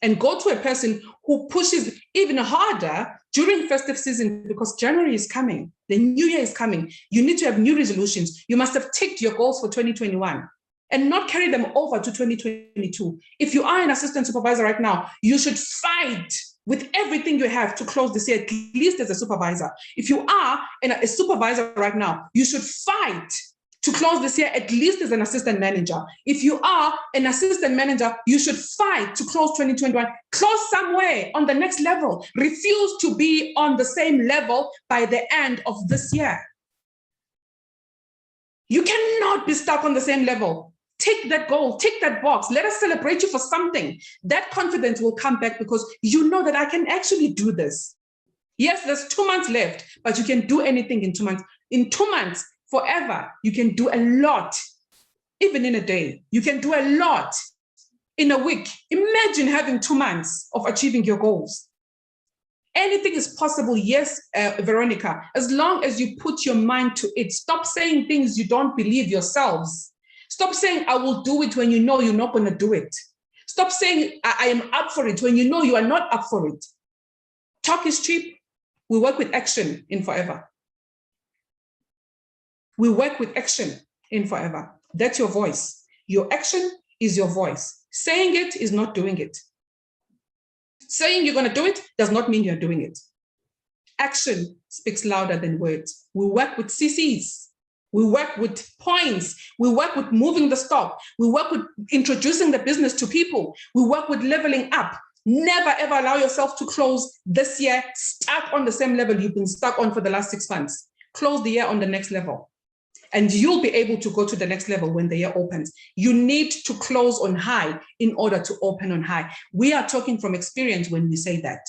And go to a person who pushes even harder during festive season because January is coming. The new year is coming. You need to have new resolutions. You must have ticked your goals for 2021 and not carry them over to 2022. If you are an assistant supervisor right now, you should fight with everything you have to close this year, at least as a supervisor. If you are a supervisor right now, you should fight to close this year, at least as an assistant manager. If you are an assistant manager, you should fight to close 2021. Close somewhere on the next level. Refuse to be on the same level by the end of this year. You cannot be stuck on the same level. Take that goal, take that box. Let us celebrate you for something. That confidence will come back because you know that I can actually do this. Yes, there's 2 months left, but you can do anything in 2 months. In 2 months, forever, you can do a lot. Even in a day, you can do a lot. In a week, imagine having 2 months of achieving your goals. Anything is possible, yes, Veronica, as long as you put your mind to it. Stop saying things you don't believe yourselves. Stop saying, I will do it when you know you're not going to do it. Stop saying, I am up for it when you know you are not up for it. Talk is cheap. We work with action in Forever. We work with action in Forever. That's your voice. Your action is your voice. Saying it is not doing it. Saying you're going to do it does not mean you're doing it. Action speaks louder than words. We work with CCs. We work with points. We work with moving the stock. We work with introducing the business to people. We work with leveling up. Never ever allow yourself to close this year stuck on the same level you've been stuck on for the last 6 months. Close the year on the next level. And you'll be able to go to the next level when the year opens. You need to close on high in order to open on high. We are talking from experience when we say that.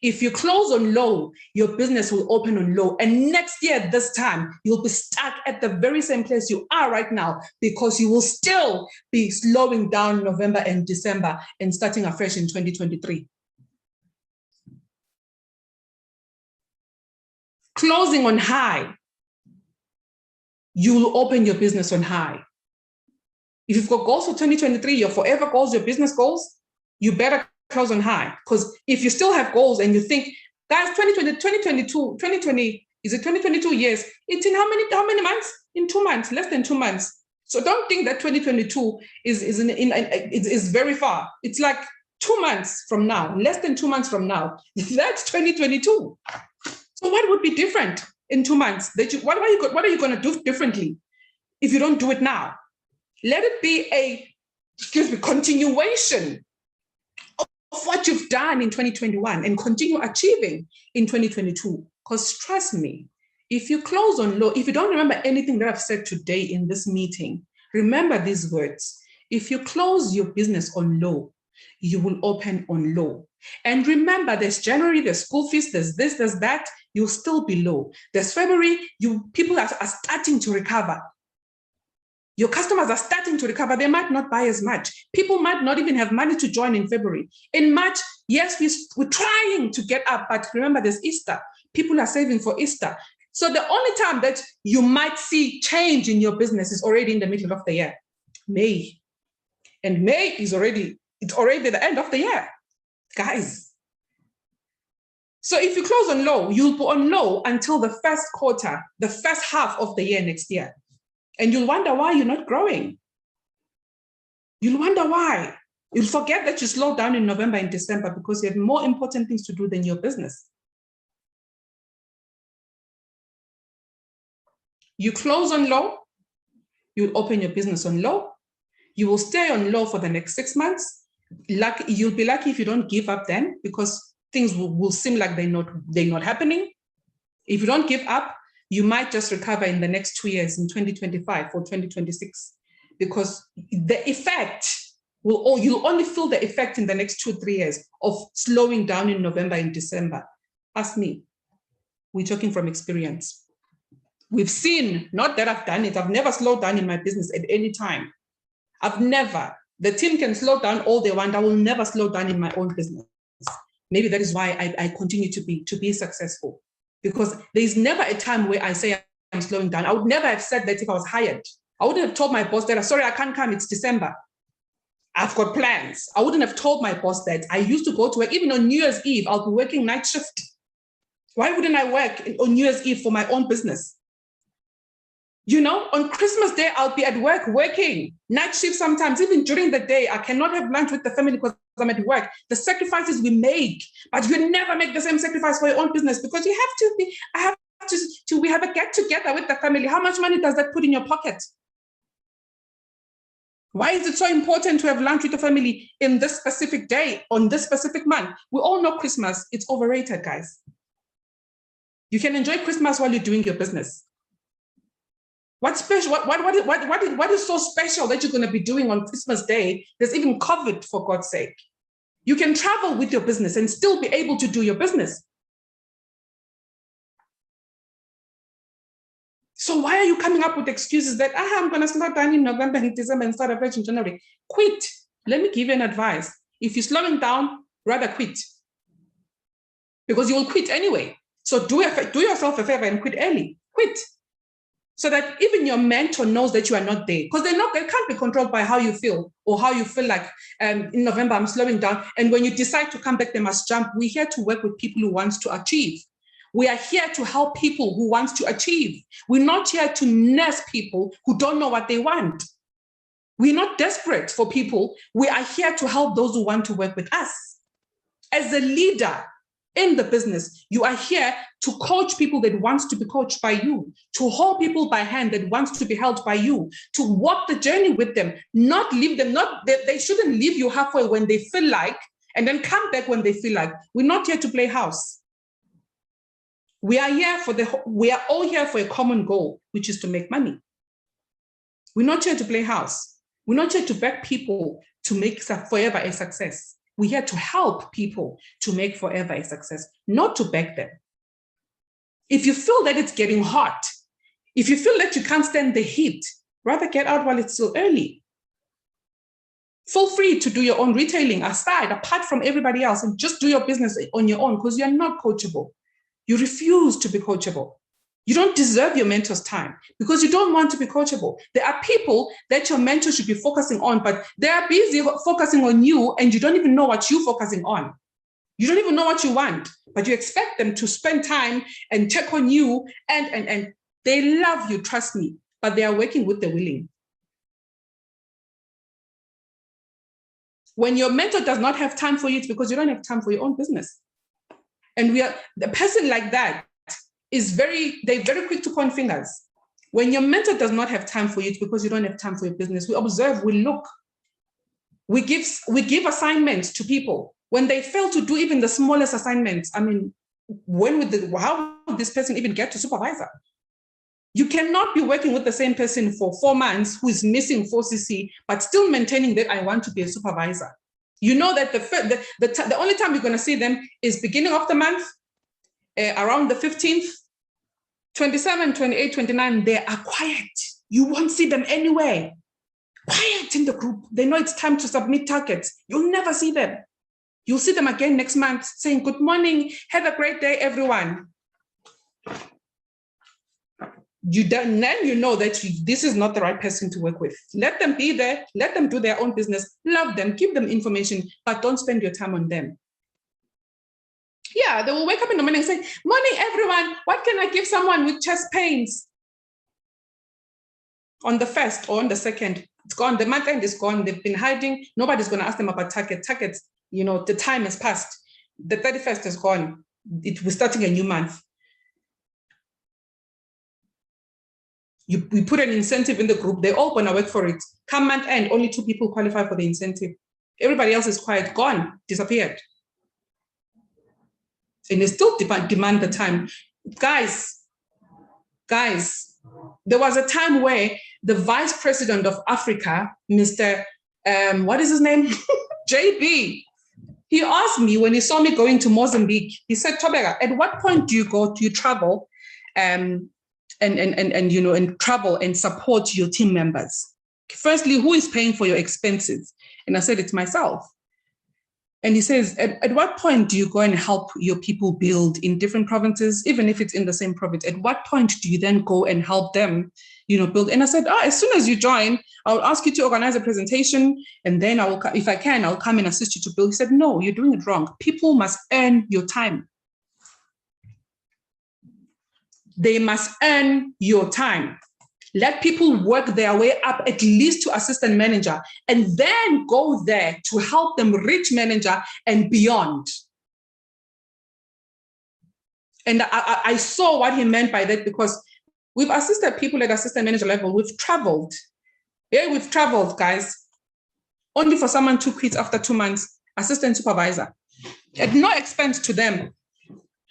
If you close on low, your business will open on low. And next year, this time, you'll be stuck at the very same place you are right now because you will still be slowing down November and December and starting afresh in 2023. Closing on high, you will open your business on high. If you've got goals for 2023, your forever goals, your business goals, you better close on high. Because if you still have goals and you think, guys, 2020, is it 2022 years? It's in how many months? In 2 months, less than 2 months. So don't think that 2022 is very far. It's like 2 months from now, less than 2 months from now. That's 2022. So what would be different in 2 months? What are you going to do differently if you don't do it now? Let it be a continuation of what you've done in 2021 and continue achieving in 2022. Because trust me, if you close on low, if you don't remember anything that I've said today in this meeting, remember these words. If you close your business on low, you will open on low. And remember, there's January, there's school fees, there's this, there's that, you'll still be low. There's February, people are starting to recover. Your customers are starting to recover. They might not buy as much. People might not even have money to join in February. In March, yes, we're trying to get up, but remember there's Easter. People are saving for Easter. So the only time that you might see change in your business is already in the middle of the year, May. And May is already the end of the year, guys. So if you close on low, you'll be on low until the first quarter, the first half of the year next year. And you'll wonder why you're not growing. You'll wonder why. You'll forget that you slowed down in November and December because you have more important things to do than your business. You close on low, you open your business on low, you will stay on low for the next 6 months. You'll be lucky if you don't give up then, because things will seem like they're not happening. If you don't give up, you might just recover in the next 2 years, in 2025 or 2026, because the effect you'll only feel the effect in the next 2-3 years of slowing down in November and December. Ask me. We're talking from experience. We've seen, not that I've done it, I've never slowed down in my business at any time. I've never. The team can slow down all they want. I will never slow down in my own business. Maybe that is why I continue to be successful, because there's never a time where I say I'm slowing down. I would never have said that if I was hired. I wouldn't have told my boss that, sorry, I can't come, it's December. I've got plans. I wouldn't have told my boss that. I used to go to work, even on New Year's Eve, I'll be working night shift. Why wouldn't I work on New Year's Eve for my own business? You know, on Christmas Day, I'll be at work working night shift sometimes, even during the day. I cannot have lunch with the family because I'm at work. The sacrifices we make, but you never make the same sacrifice for your own business, because you have to be, we have a get together with the family. How much money does that put in your pocket? Why is it so important to have lunch with the family in this specific day, on this specific month? We all know Christmas, it's overrated, guys. You can enjoy Christmas while you're doing your business. What's special? What is so special that you're going to be doing on Christmas Day? There's even COVID, for God's sake. You can travel with your business and still be able to do your business. So why are you coming up with excuses that I'm going to slow down in November and December and start afresh in January? Quit. Let me give you an advice. If you're slowing down, rather quit, because you will quit anyway. So do yourself a favor and quit early. Quit. So that even your mentor knows that you are not there, because they can't be controlled by how you feel or how you feel like in November I'm slowing down. And when you decide to come back, they must jump. We're here to work with people who want to achieve. We are here to help people who want to achieve. We're not here to nurse people who don't know what they want. We're not desperate for people. We are here to help those who want to work with us. As a leader in the business, you are here to coach people that wants to be coached by you, to hold people by hand that wants to be held by you, to walk the journey with them, not leave them, they shouldn't leave you halfway when they feel like, and then come back when they feel like. We're not here to play house. We are all here for a common goal, which is to make money. We're not here to play house. We're not here to beg people to make forever a success. We're here to help people to make forever a success, not to beg them. If you feel that it's getting hot, if you feel that you can't stand the heat, rather get out while it's still early. Feel free to do your own retailing aside, apart from everybody else, and just do your business on your own, because you're not coachable. You refuse to be coachable. You don't deserve your mentor's time because you don't want to be coachable. There are people that your mentor should be focusing on, but they are busy focusing on you, and you don't even know what you're focusing on. You don't even know what you want, but you expect them to spend time and check on you, and they love you, trust me, but they are working with the willing. When your mentor does not have time for you, it's because you don't have time for your own business. And the person like that is they're very quick to point fingers. When your mentor does not have time for you, it's because you don't have time for your business. We observe, we look, we give assignments to people. When they fail to do even the smallest assignments, I mean, how would this person even get to supervisor? You cannot be working with the same person for 4 months who is missing 4cc, but still maintaining that I want to be a supervisor. You know that the only time you're going to see them is beginning of the month, around the 15th, 27, 28, 29, they are quiet. You won't see them anywhere. Quiet in the group. They know it's time to submit targets. You'll never see them. You'll see them again next month saying, good morning, have a great day, everyone. Then you know that this is not the right person to work with. Let them be there. Let them do their own business. Love them. Give them information, but don't spend your time on them. Yeah, they will wake up in the morning and say, morning, everyone. What can I give someone with chest pains? On the 1st or on the 2nd, it's gone. The month end is gone. They've been hiding. Nobody's going to ask them about targets. You know, the time has passed. The 31st is gone. We're starting a new month. We put an incentive in the group. They all gonna work for it. Come month end, only 2 people qualify for the incentive. Everybody else is quiet, gone, disappeared. And they still demand the time. Guys, there was a time where the vice president of Africa, Mr. What is his name? JB. He asked me when he saw me going to Mozambique, he said, "THOBEKA, at what point do you travel and travel and support your team members? Firstly, who is paying for your expenses?" And I said, "It's myself." And he says, at what point do you go and help your people build in different provinces, even if it's in the same province? At what point do you then go and help them, build? And I said, as soon as you join, I'll ask you to organize a presentation, and then if I can, I'll come and assist you to build. He said, "No, you're doing it wrong. People must earn your time. They must earn your time. Let people work their way up at least to assistant manager, and then go there to help them reach manager and beyond." And I saw what he meant by that, because we've assisted people at assistant manager level. We've traveled. Yeah, we've traveled, guys. Only for someone to quit after 2 months, assistant supervisor. At no expense to them.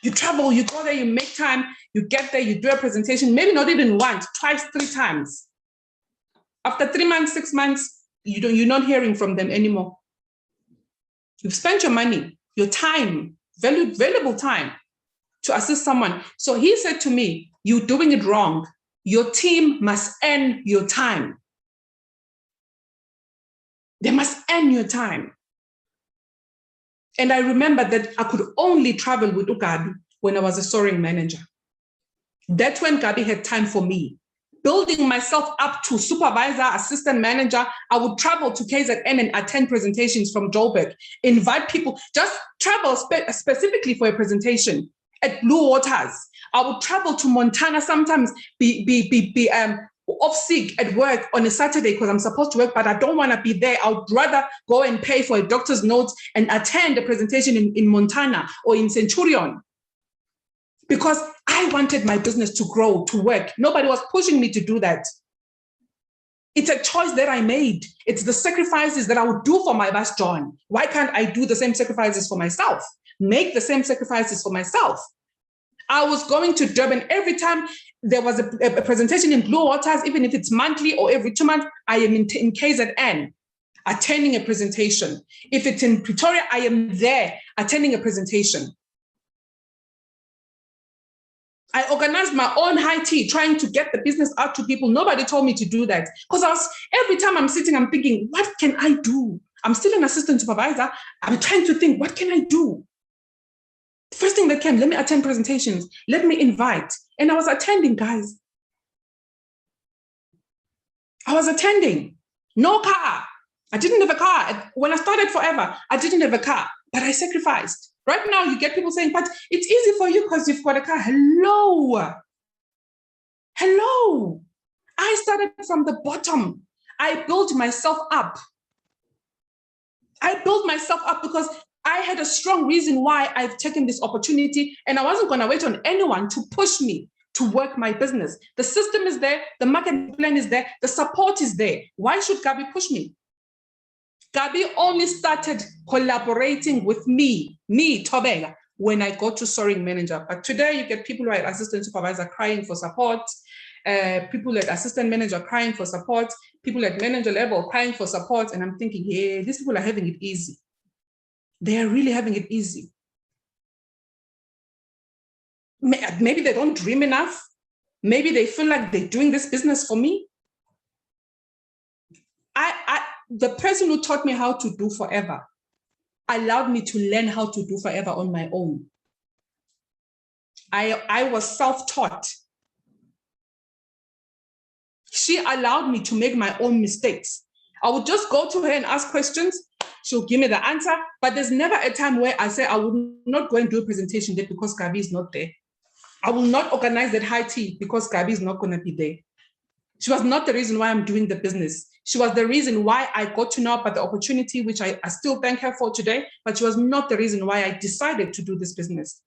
You travel, you go there, you make time, you get there, you do a presentation, maybe not even once, twice, 3 times. After 3 months, 6 months, you're not hearing from them anymore. You've spent your money, your time, valuable time to assist someone. So he said to me, "You're doing it wrong. Your team must earn your time. They must earn your time." And I remember that I could only travel with Gabi when I was a soaring manager. That's when Gabi had time for me. Building myself up to supervisor, assistant manager, I would travel to KZN and attend presentations from Joburg, invite people, just travel specifically for a presentation at Blue Waters. I would travel to Montana sometimes, be off sick at work on a Saturday because I'm supposed to work, but I don't want to be there. I would rather go and pay for a doctor's notes and attend a presentation in Montana or in Centurion, because I wanted my business to grow, to work. Nobody was pushing me to do that. It's a choice that I made. It's the sacrifices that I would do for my boss, John. Why can't I do the same sacrifices for myself? Make the same sacrifices for myself. I was going to Durban every time there was a presentation in Blue Waters, even if it's monthly or every 2 months, I am in KZN attending a presentation. If it's in Pretoria, I am there attending a presentation. I organized my own high tea, trying to get the business out to people. Nobody told me to do that, because every time I'm sitting, I'm thinking, what can I do? I'm still an assistant supervisor. I'm trying to think, what can I do? First thing that came, let me attend presentations. Let me invite. And I was attending, guys. I was attending. No car. I didn't have a car. When I started Forever, I didn't have a car, but I sacrificed. Right now, you get people saying, "But it's easy for you because you've got a car." Hello. Hello. I started from the bottom. I built myself up. I built myself up because I had a strong reason why I've taken this opportunity, and I wasn't going to wait on anyone to push me to work my business. The system is there, the market plan is there, the support is there. Why should Gabi push me? Gabi only started collaborating with me, THOBEKA, when I got to soaring manager. But today you get people who are assistant supervisor crying for support, people at assistant manager crying for support, people at manager level crying for support. And I'm thinking, yeah, these people are having it easy. They are really having it easy. Maybe they don't dream enough. Maybe they feel like they're doing this business for me. The person who taught me how to do Forever allowed me to learn how to do Forever on my own. I was self-taught. She allowed me to make my own mistakes. I would just go to her and ask questions. She'll give me the answer, but there's never a time where I say I will not go and do a presentation there because Gabi is not there. I will not organize that high tea because Gabi is not going to be there. She was not the reason why I'm doing the business. She was the reason why I got to know about the opportunity, which I still thank her for today, but she was not the reason why I decided to do this business.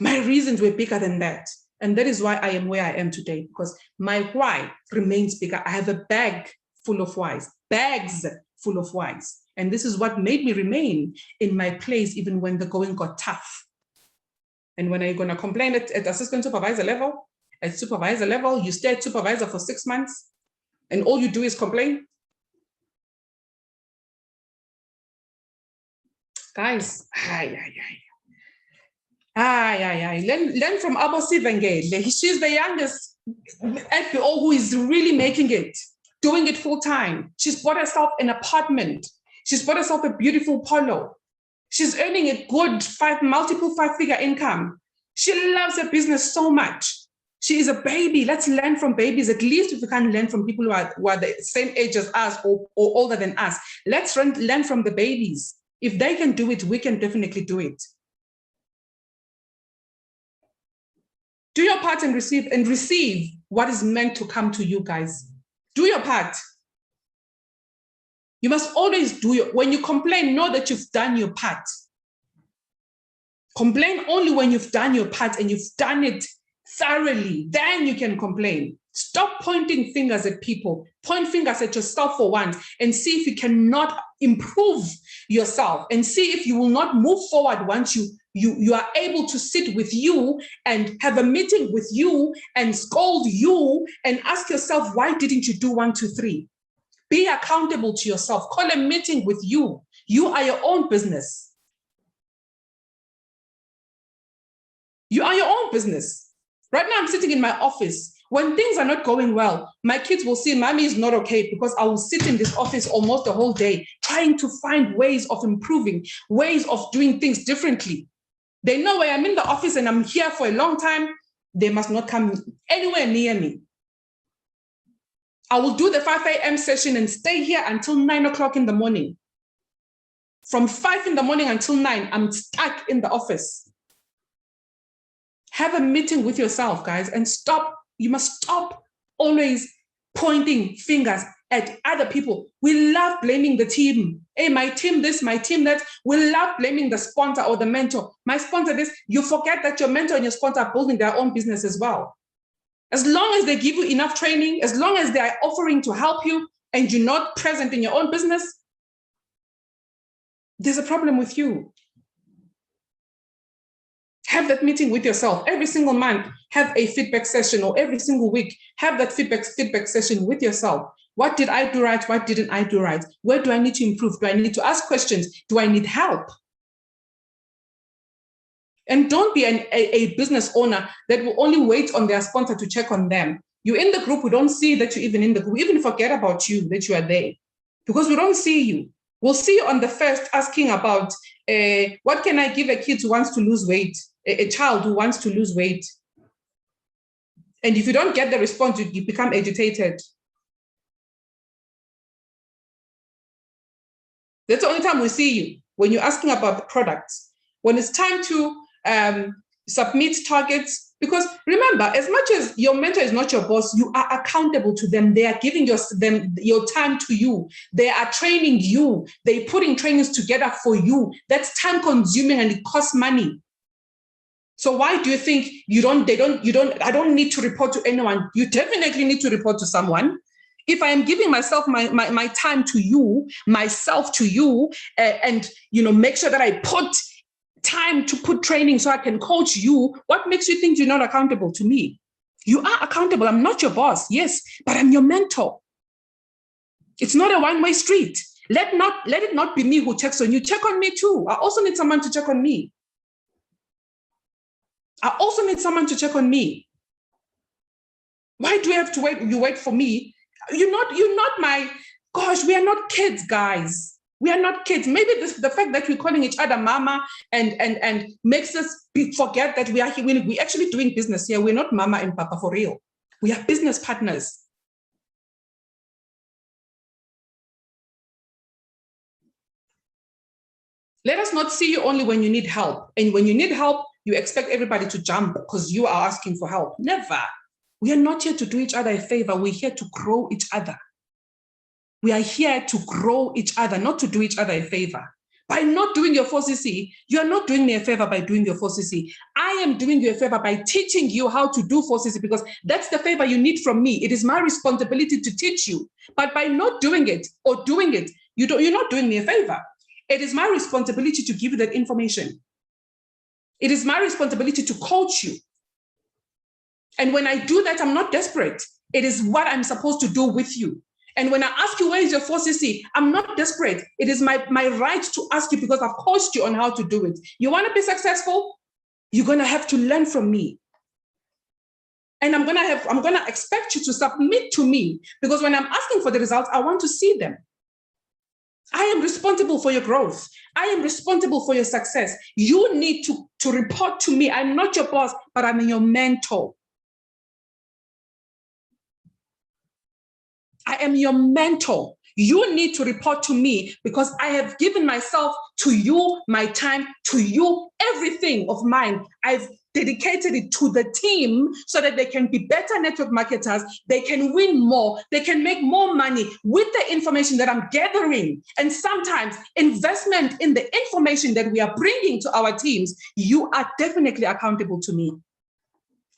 My reasons were bigger than that. And that is why I am where I am today, because my why remains bigger. I have a bag full of whys, bags full of whys. And this is what made me remain in my place even when the going got tough. And when are you going to complain at assistant supervisor level? At supervisor level, you stay at supervisor for 6 months and all you do is complain? Guys, learn from Abo Sivengele. She's the youngest FBO who is really making it, doing it full time. She's bought herself an apartment. She's bought herself a beautiful polo. She's earning a good multiple five-figure income. She loves her business so much. She is a baby. Let's learn from babies. At least if we can't learn from people who are the same age as us or older than us, let's learn from the babies. If they can do it, we can definitely do it. Do your part and receive what is meant to come to you, guys. Do your part. You must always do when you complain, know that you've done your part. Complain only when you've done your part and you've done it thoroughly, then you can complain. Stop pointing fingers at people. Point fingers at yourself for once and see if you cannot improve yourself and see if you will not move forward once you are able to sit with you and have a meeting with you and scold you and ask yourself, why didn't you do 1, 2, 3? Be accountable to yourself. Call a meeting with you. You are your own business. You are your own business. Right now, I'm sitting in my office. When things are not going well, my kids will see mommy is not okay because I will sit in this office almost the whole day trying to find ways of improving, ways of doing things differently. They know when I'm in the office and I'm here for a long time, they must not come anywhere near me. I will do the 5 a.m. session and stay here until 9 o'clock in the morning. From 5 in the morning until 9, I'm stuck in the office. Have a meeting with yourself, guys, and stop. You must stop always pointing fingers at other people. We love blaming the team. Hey, my team this, my team that. We love blaming the sponsor or the mentor. My sponsor this. You forget that your mentor and your sponsor are building their own business as well. As long as they give you enough training, as long as they are offering to help you and you're not present in your own business, there's a problem with you. Have that meeting with yourself every single month. Have a feedback session, or every single week, have that feedback session with yourself. What did I do right? What didn't I do right? Where do I need to improve? Do I need to ask questions? Do I need help? And don't be a business owner that will only wait on their sponsor to check on them. You're in the group, we don't see that you're even in the group. We even forget about you, that you are there, because we don't see you. We'll see you on the first asking about what can I give a kid who wants to lose weight, a child who wants to lose weight. And if you don't get the response, you become agitated. That's the only time we see you, when you're asking about the products. When it's time to submit targets, because remember, as much as your mentor is not your boss, you are accountable to them. They are giving your time to you. They are training you. They're putting trainings together for you. That's time consuming and it costs money. So why do you think I don't need to report to anyone? You definitely need to report to someone. If I am giving myself my time to you, myself to you, and make sure that I put time to put training so I can coach you, what makes you think you're not accountable to me? You are accountable. I'm not your boss, yes, but I'm your mentor. It's not a one-way street. Let it not be me who checks on you. Check on me too. I also need someone to check on me. I also need someone to check on me. Why do you have to wait? You wait for me. You're not my, gosh, we are not kids, guys. We are not kids. Maybe the fact that we're calling each other mama and makes us forget that we're actually doing business here. We're not mama and papa for real. We are business partners. Let us not see you only when you need help. And when you need help, you expect everybody to jump because you are asking for help. Never. We are not here to do each other a favor. We're here to grow each other. We are here to grow each other, not to do each other a favor. By not doing your 4CC, you are not doing me a favor by doing your 4CC. I am doing you a favor by teaching you how to do 4CC, because that's the favor you need from me. It is my responsibility to teach you. But by not doing it or doing it, you're not doing me a favor. It is my responsibility to give you that information. It is my responsibility to coach you. And when I do that, I'm not desperate. It is what I'm supposed to do with you. And when I ask you, where is your 4CC? I'm not desperate. It is my right to ask you, because I've coached you on how to do it. You want to be successful? You're going to have to learn from me. And I'm going to expect you to submit to me, because when I'm asking for the results, I want to see them. I am responsible for your growth. I am responsible for your success. You need to report to me. I'm not your boss, but I'm your mentor. I am your mentor. You need to report to me, because I have given myself to you, my time to you, everything of mine. I've dedicated it to the team so that they can be better network marketers. They can win more. They can make more money with the information that I'm gathering. And sometimes investment in the information that we are bringing to our teams, you are definitely accountable to me.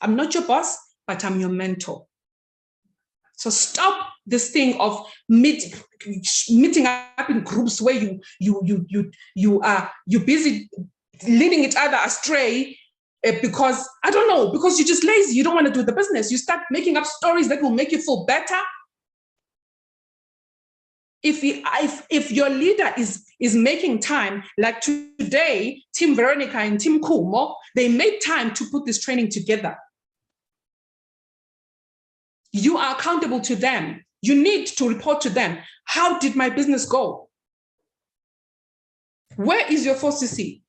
I'm not your boss, but I'm your mentor. So stop this thing of meeting up in groups where you're busy leading each other astray because, I don't know, because you're just lazy. You don't want to do the business. You start making up stories that will make you feel better. If your leader is making time, like today, Team Veronica and Team Kumo, they made time to put this training together. You are accountable to them. You need to report to them. How did my business go? Where is your 4CC?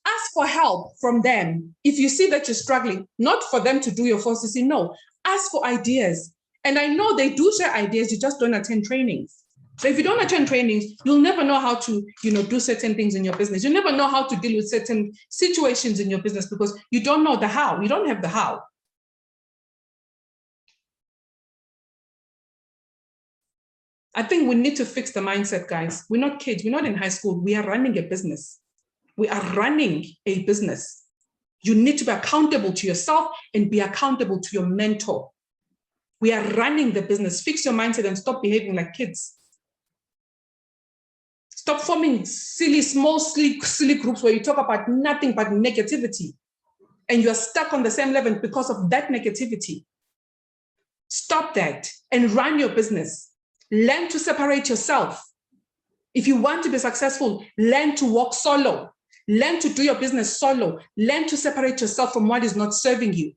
Ask for help from them. If you see that you're struggling, not for them to do your 4CC, no. Ask for ideas. And I know they do share ideas, you just don't attend trainings. So if you don't attend trainings, you'll never know how to, do certain things in your business. You never know how to deal with certain situations in your business, because you don't know the how. You don't have the how. I think we need to fix the mindset, guys. We're not kids. We're not in high school. We are running a business. We are running a business. You need to be accountable to yourself and be accountable to your mentor. We are running the business. Fix your mindset and stop behaving like kids. Stop forming silly, small, silly groups where you talk about nothing but negativity. And you're stuck on the same level because of that negativity. Stop that and run your business. Learn to separate yourself. If you want to be successful, learn to walk solo. Learn to do your business solo. Learn to separate yourself from what is not serving you.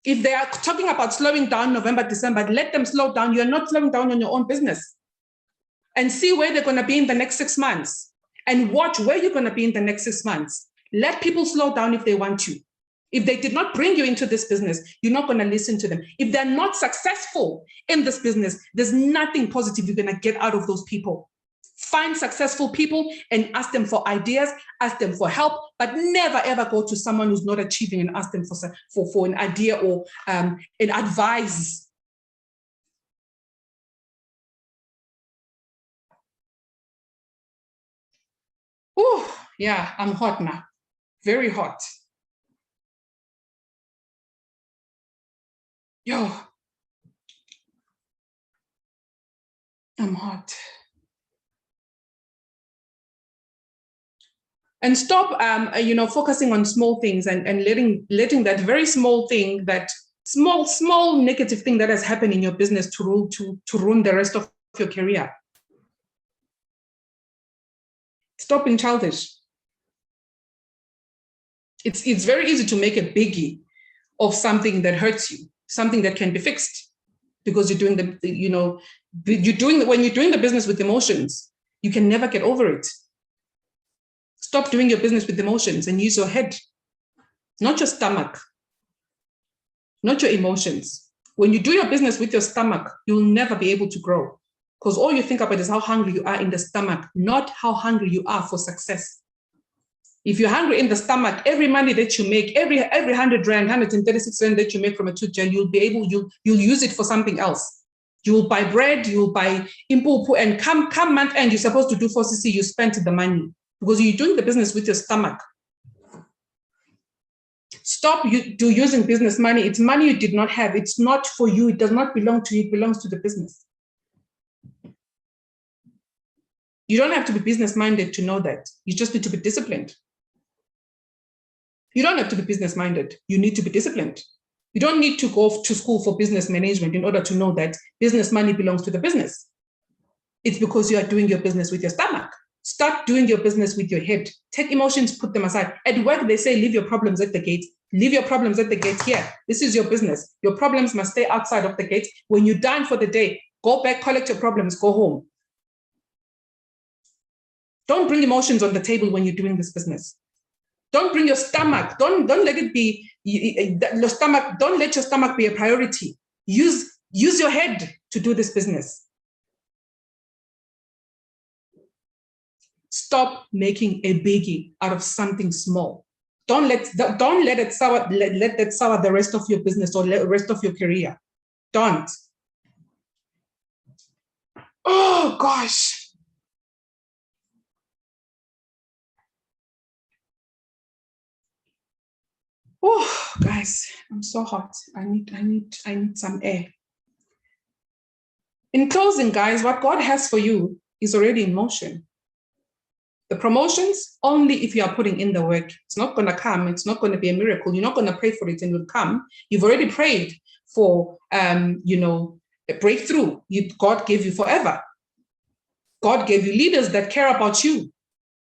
If they are talking about slowing down November, December, let them slow down. You're not slowing down on your own business. And see where they're going to be in the next 6 months. And watch where you're going to be in the next 6 months. Let people slow down if they want to. If they did not bring you into this business, you're not going to listen to them. If they're not successful in this business, there's nothing positive you're going to get out of those people. Find successful people and ask them for ideas, ask them for help, but never ever go to someone who's not achieving and ask them for an idea or an advice. Oh, yeah, I'm hot now. Very hot. Yo, I'm hot. And stop, focusing on small things and letting that very small thing, that small negative thing that has happened in your business to ruin the rest of your career. Stop being childish. It's very easy to make a biggie of something that hurts you, something that can be fixed, because you're doing when you're doing the business with emotions, you can never get over it. Stop doing your business with emotions and use your head, not your stomach, not your emotions. When you do your business with your stomach, you'll never be able to grow, because all you think about is how hungry you are in the stomach, not how hungry you are for success. If you're hungry in the stomach, every money that you make, every 100 rand, 136 rand that you make from a tooth gel, you'll use it for something else. You will buy bread, you will buy impupu, and come month end, you're supposed to do 4cc, you spent the money because you're doing the business with your stomach. Stop using business money. It's money you did not have. It's not for you. It does not belong to you. It belongs to the business. You don't have to be business-minded to know that. You just need to be disciplined. You don't have to be business-minded. You need to be disciplined. You don't need to go to school for business management in order to know that business money belongs to the business. It's because you are doing your business with your stomach. Start doing your business with your head. Take emotions, put them aside. At work, they say, leave your problems at the gate. Leave your problems at the gate here. This is your business. Your problems must stay outside of the gate. When you're done for the day, go back, collect your problems, go home. Don't bring emotions on the table when you're doing this business. Don't bring your stomach. Don't let it be your stomach. Don't let your stomach be a priority. Use your head to do this business. Stop making a biggie out of something small. Don't let that sour the rest of your business or the rest of your career. Don't. Oh gosh. Oh, guys, I'm so hot. I need some air. In closing, guys, what God has for you is already in motion. The promotions, only if you are putting in the work. It's not going to come. It's not going to be a miracle. You're not going to pray for it and it will come. You've already prayed for, a breakthrough. God gave you forever. God gave you leaders that care about you.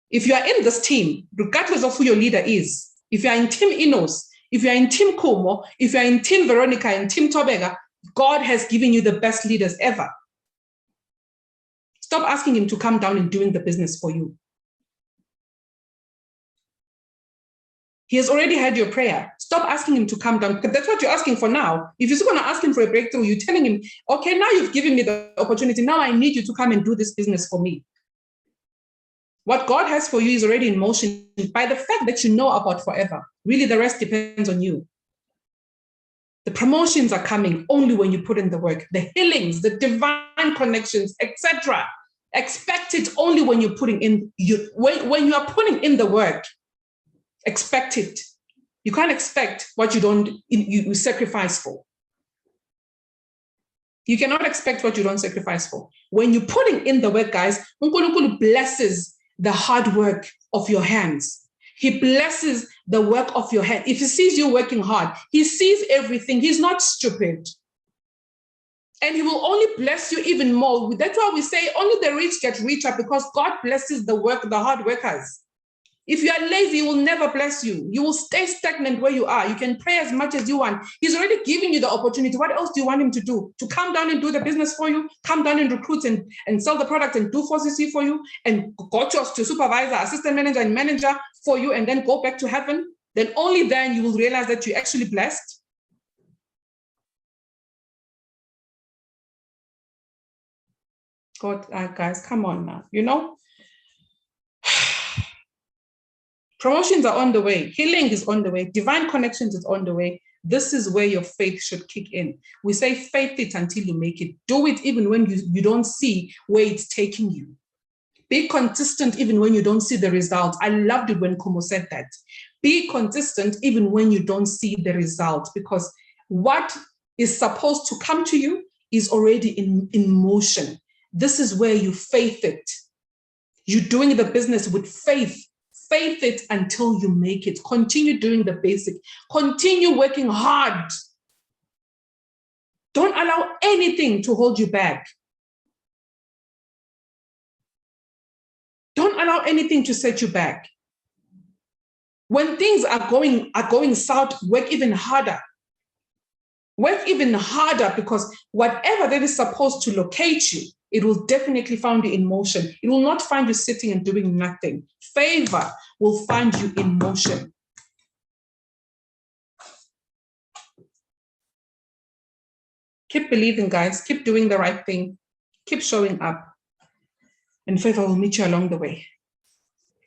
If you are in this team, regardless of who your leader is, if you are in Team Inos, if you are in Team Kumo, if you are in Team Veronica and Team THOBEKA, God has given you the best leaders ever. Stop asking him to come down and doing the business for you. He has already had your prayer. Stop asking him to come down, because that's what you're asking for now. If you're still going to ask him for a breakthrough, you're telling him, okay, now you've given me the opportunity. Now I need you to come and do this business for me. What God has for you is already in motion by the fact that you know about forever. Really, the rest depends on you. The promotions are coming only when you put in the work. The healings, the divine connections, etc. Expect it only when you're putting in, when you are putting in the work. Expect it. You can't expect what you sacrifice for. You cannot expect what you don't sacrifice for. When you're putting in the work, guys, Unkulunkulu blesses the hard work of your hands. He blesses the work of your hand. If he sees you working hard, he sees everything. He's not stupid. And he will only bless you even more. That's why we say only the rich get richer, because God blesses the hard workers. If you are lazy, he will never bless you. You will stay stagnant where you are. You can pray as much as you want. He's already giving you the opportunity. What else do you want him to do? To come down and do the business for you, come down and recruit and sell the product and do 4cc for you, and go to supervisor, assistant manager, and manager for you, and then go back to heaven? Then only then you will realize that you're actually blessed. God, guys, come on now, Promotions are on the way. Healing is on the way. Divine connections is on the way. This is where your faith should kick in. We say faith it until you make it. Do it even when you don't see where it's taking you. Be consistent even when you don't see the result. I loved it when Kumo said that. Be consistent even when you don't see the result, because what is supposed to come to you is already in motion. This is where you faith it. You're doing the business with faith. Faith it until you make it. Continue doing the basic. Continue working hard. Don't allow anything to hold you back. Don't allow anything to set you back. When things are going south, work even harder. Work even harder, because whatever that is supposed to locate you, it will definitely find you in motion. It will not find you sitting and doing nothing. Favor will find you in motion. Keep believing, guys. Keep doing the right thing. Keep showing up. And favor will meet you along the way.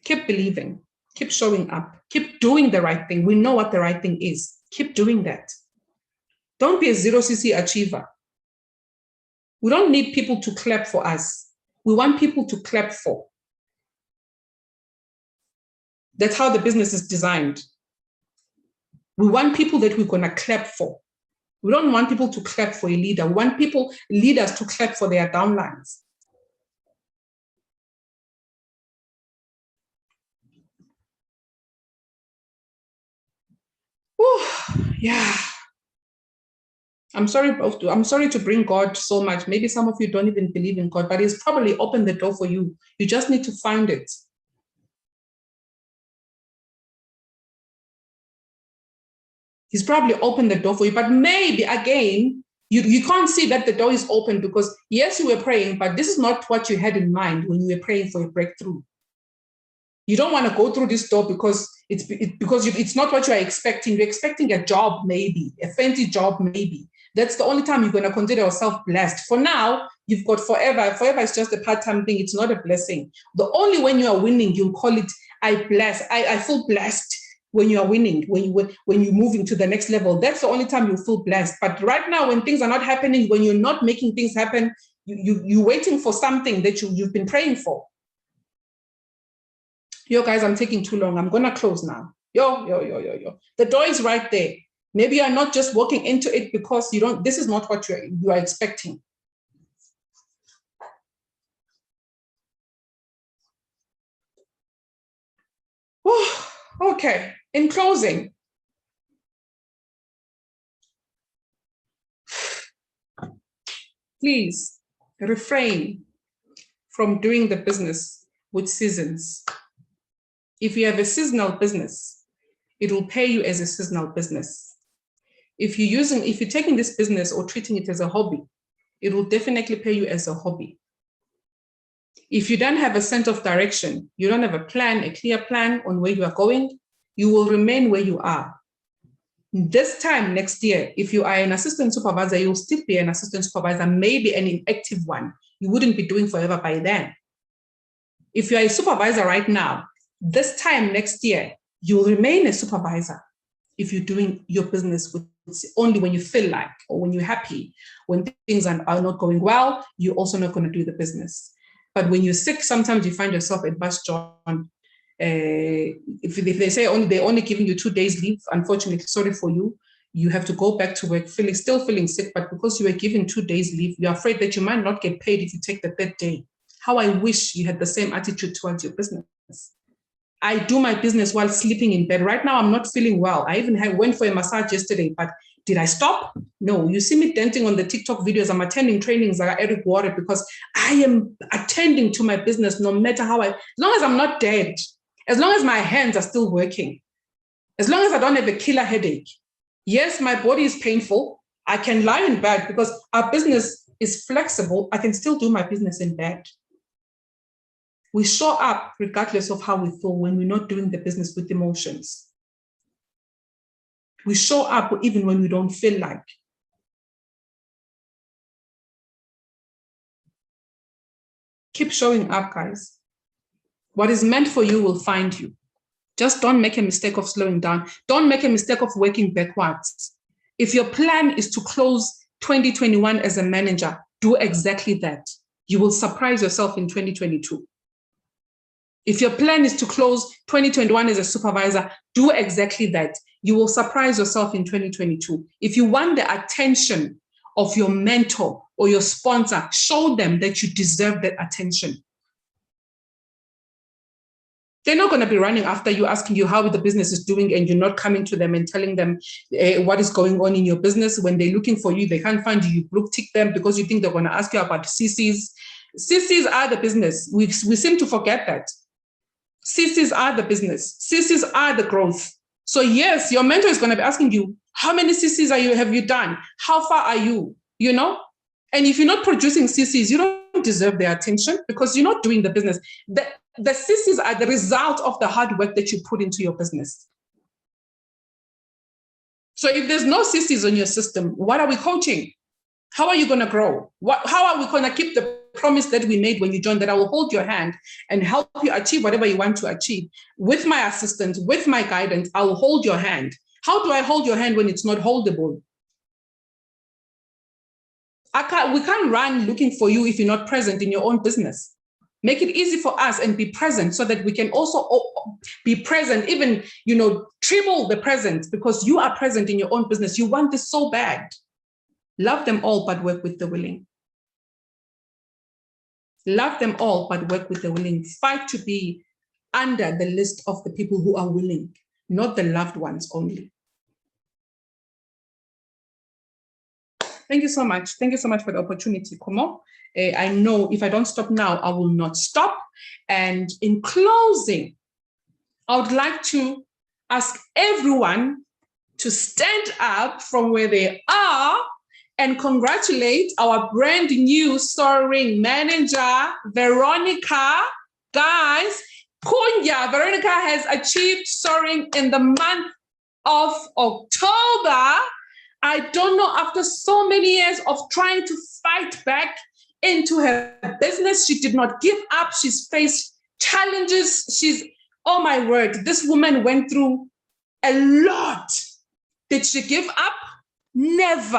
Keep believing. Keep showing up. Keep doing the right thing. We know what the right thing is. Keep doing that. Don't be a 0cc achiever. We don't need people to clap for us. We want people to clap for. That's how the business is designed. We want people that we're going to clap for. We don't want people to clap for a leader. We want leaders to clap for their downlines. Yeah. I'm sorry to bring God so much. Maybe some of you don't even believe in God, but He's probably opened the door for you. You just need to find it. He's probably opened the door for you, but maybe again, you can't see that the door is open because yes, you were praying, but this is not what you had in mind when you were praying for a breakthrough. You don't want to go through this door because it's not what you are expecting. You're expecting a job, maybe a fancy job, maybe. That's the only time you're going to consider yourself blessed. For now, you've got forever. Forever is just a part-time thing. It's not a blessing. The only when you are winning, you'll call it, I feel blessed when you are winning, when you're moving to the next level. That's the only time you feel blessed. But right now, when things are not happening, when you're not making things happen, you're waiting for something that you've been praying for. Yo, guys, I'm taking too long. I'm going to close now. Yo. The door is right there. Maybe you're not just walking into it because this is not what you are expecting. Okay, in closing, please refrain from doing the business with seasons. If you have a seasonal business, it will pay you as a seasonal business. If you're taking this business or treating it as a hobby, it will definitely pay you as a hobby. If you don't have a sense of direction, you don't have a clear plan on where you are going, you will remain where you are. This time next year, if you are an assistant supervisor, you'll still be an assistant supervisor, maybe an inactive one. You wouldn't be doing forever by then. If you are a supervisor right now, this time next year, you'll remain a supervisor if you're doing your business with only when you feel like or when you're happy. When things are not going well, you're also not going to do the business. But when you're sick, sometimes you find yourself at Bus John. If they say they're only giving you 2 days leave, unfortunately, sorry for you, you have to go back to work still feeling sick, but because you were given 2 days leave, you're afraid that you might not get paid if you take the 3rd day. How I wish you had the same attitude towards your business. I do my business while sleeping in bed. Right now, I'm not feeling well. I even went for a massage yesterday, but did I stop? No. You see me dancing on the TikTok videos. I'm attending trainings like Eric Warren because I am attending to my business no matter how as long as I'm not dead, as long as my hands are still working, as long as I don't have a killer headache. Yes, my body is painful. I can lie in bed because our business is flexible. I can still do my business in bed. We show up regardless of how we feel when we're not doing the business with emotions. We show up even when we don't feel like. Keep showing up, guys. What is meant for you will find you. Just don't make a mistake of slowing down. Don't make a mistake of working backwards. If your plan is to close 2021 as a manager, do exactly that. You will surprise yourself in 2022. If your plan is to close 2021 as a supervisor, do exactly that. You will surprise yourself in 2022. If you want the attention of your mentor or your sponsor, show them that you deserve that attention. They're not going to be running after you, asking you how the business is doing, and you're not coming to them and telling them what is going on in your business. When they're looking for you, they can't find you. You blue tick them because you think they're going to ask you about CCs. CCs are the business. We seem to forget that. CCs are the business. CCs are the growth. So yes, your mentor is going to be asking you, how many CCs have you done? How far are you? And if you're not producing CCs, you don't deserve their attention because you're not doing the business. The CCs are the result of the hard work that you put into your business. So if there's no CCs on your system, what are we coaching? How are you going to grow? How are we going to keep the promise that we made when you joined, that I will hold your hand and help you achieve whatever you want to achieve? With my assistance, with my guidance, I will hold your hand. How do I hold your hand when it's not holdable? We can't run looking for you if you're not present in your own business. Make it easy for us and be present so that we can also be present, even, triple the presence, because you are present in your own business. You want this so bad. Love them all, but work with the willing. Love them all, but work with the willing. Fight to be under the list of the people who are willing, not the loved ones only. Thank you so much. Thank you so much for the opportunity, Komo. I know if I don't stop now, I will not stop. And in closing, I would like to ask everyone to stand up from where they are and congratulate our brand new soaring manager, Veronica. Guys, Kunya, Veronica has achieved soaring in the month of October. I don't know, after so many years of trying to fight back into her business, she did not give up. She's faced challenges. Oh my word, this woman went through a lot. Did she give up? Never.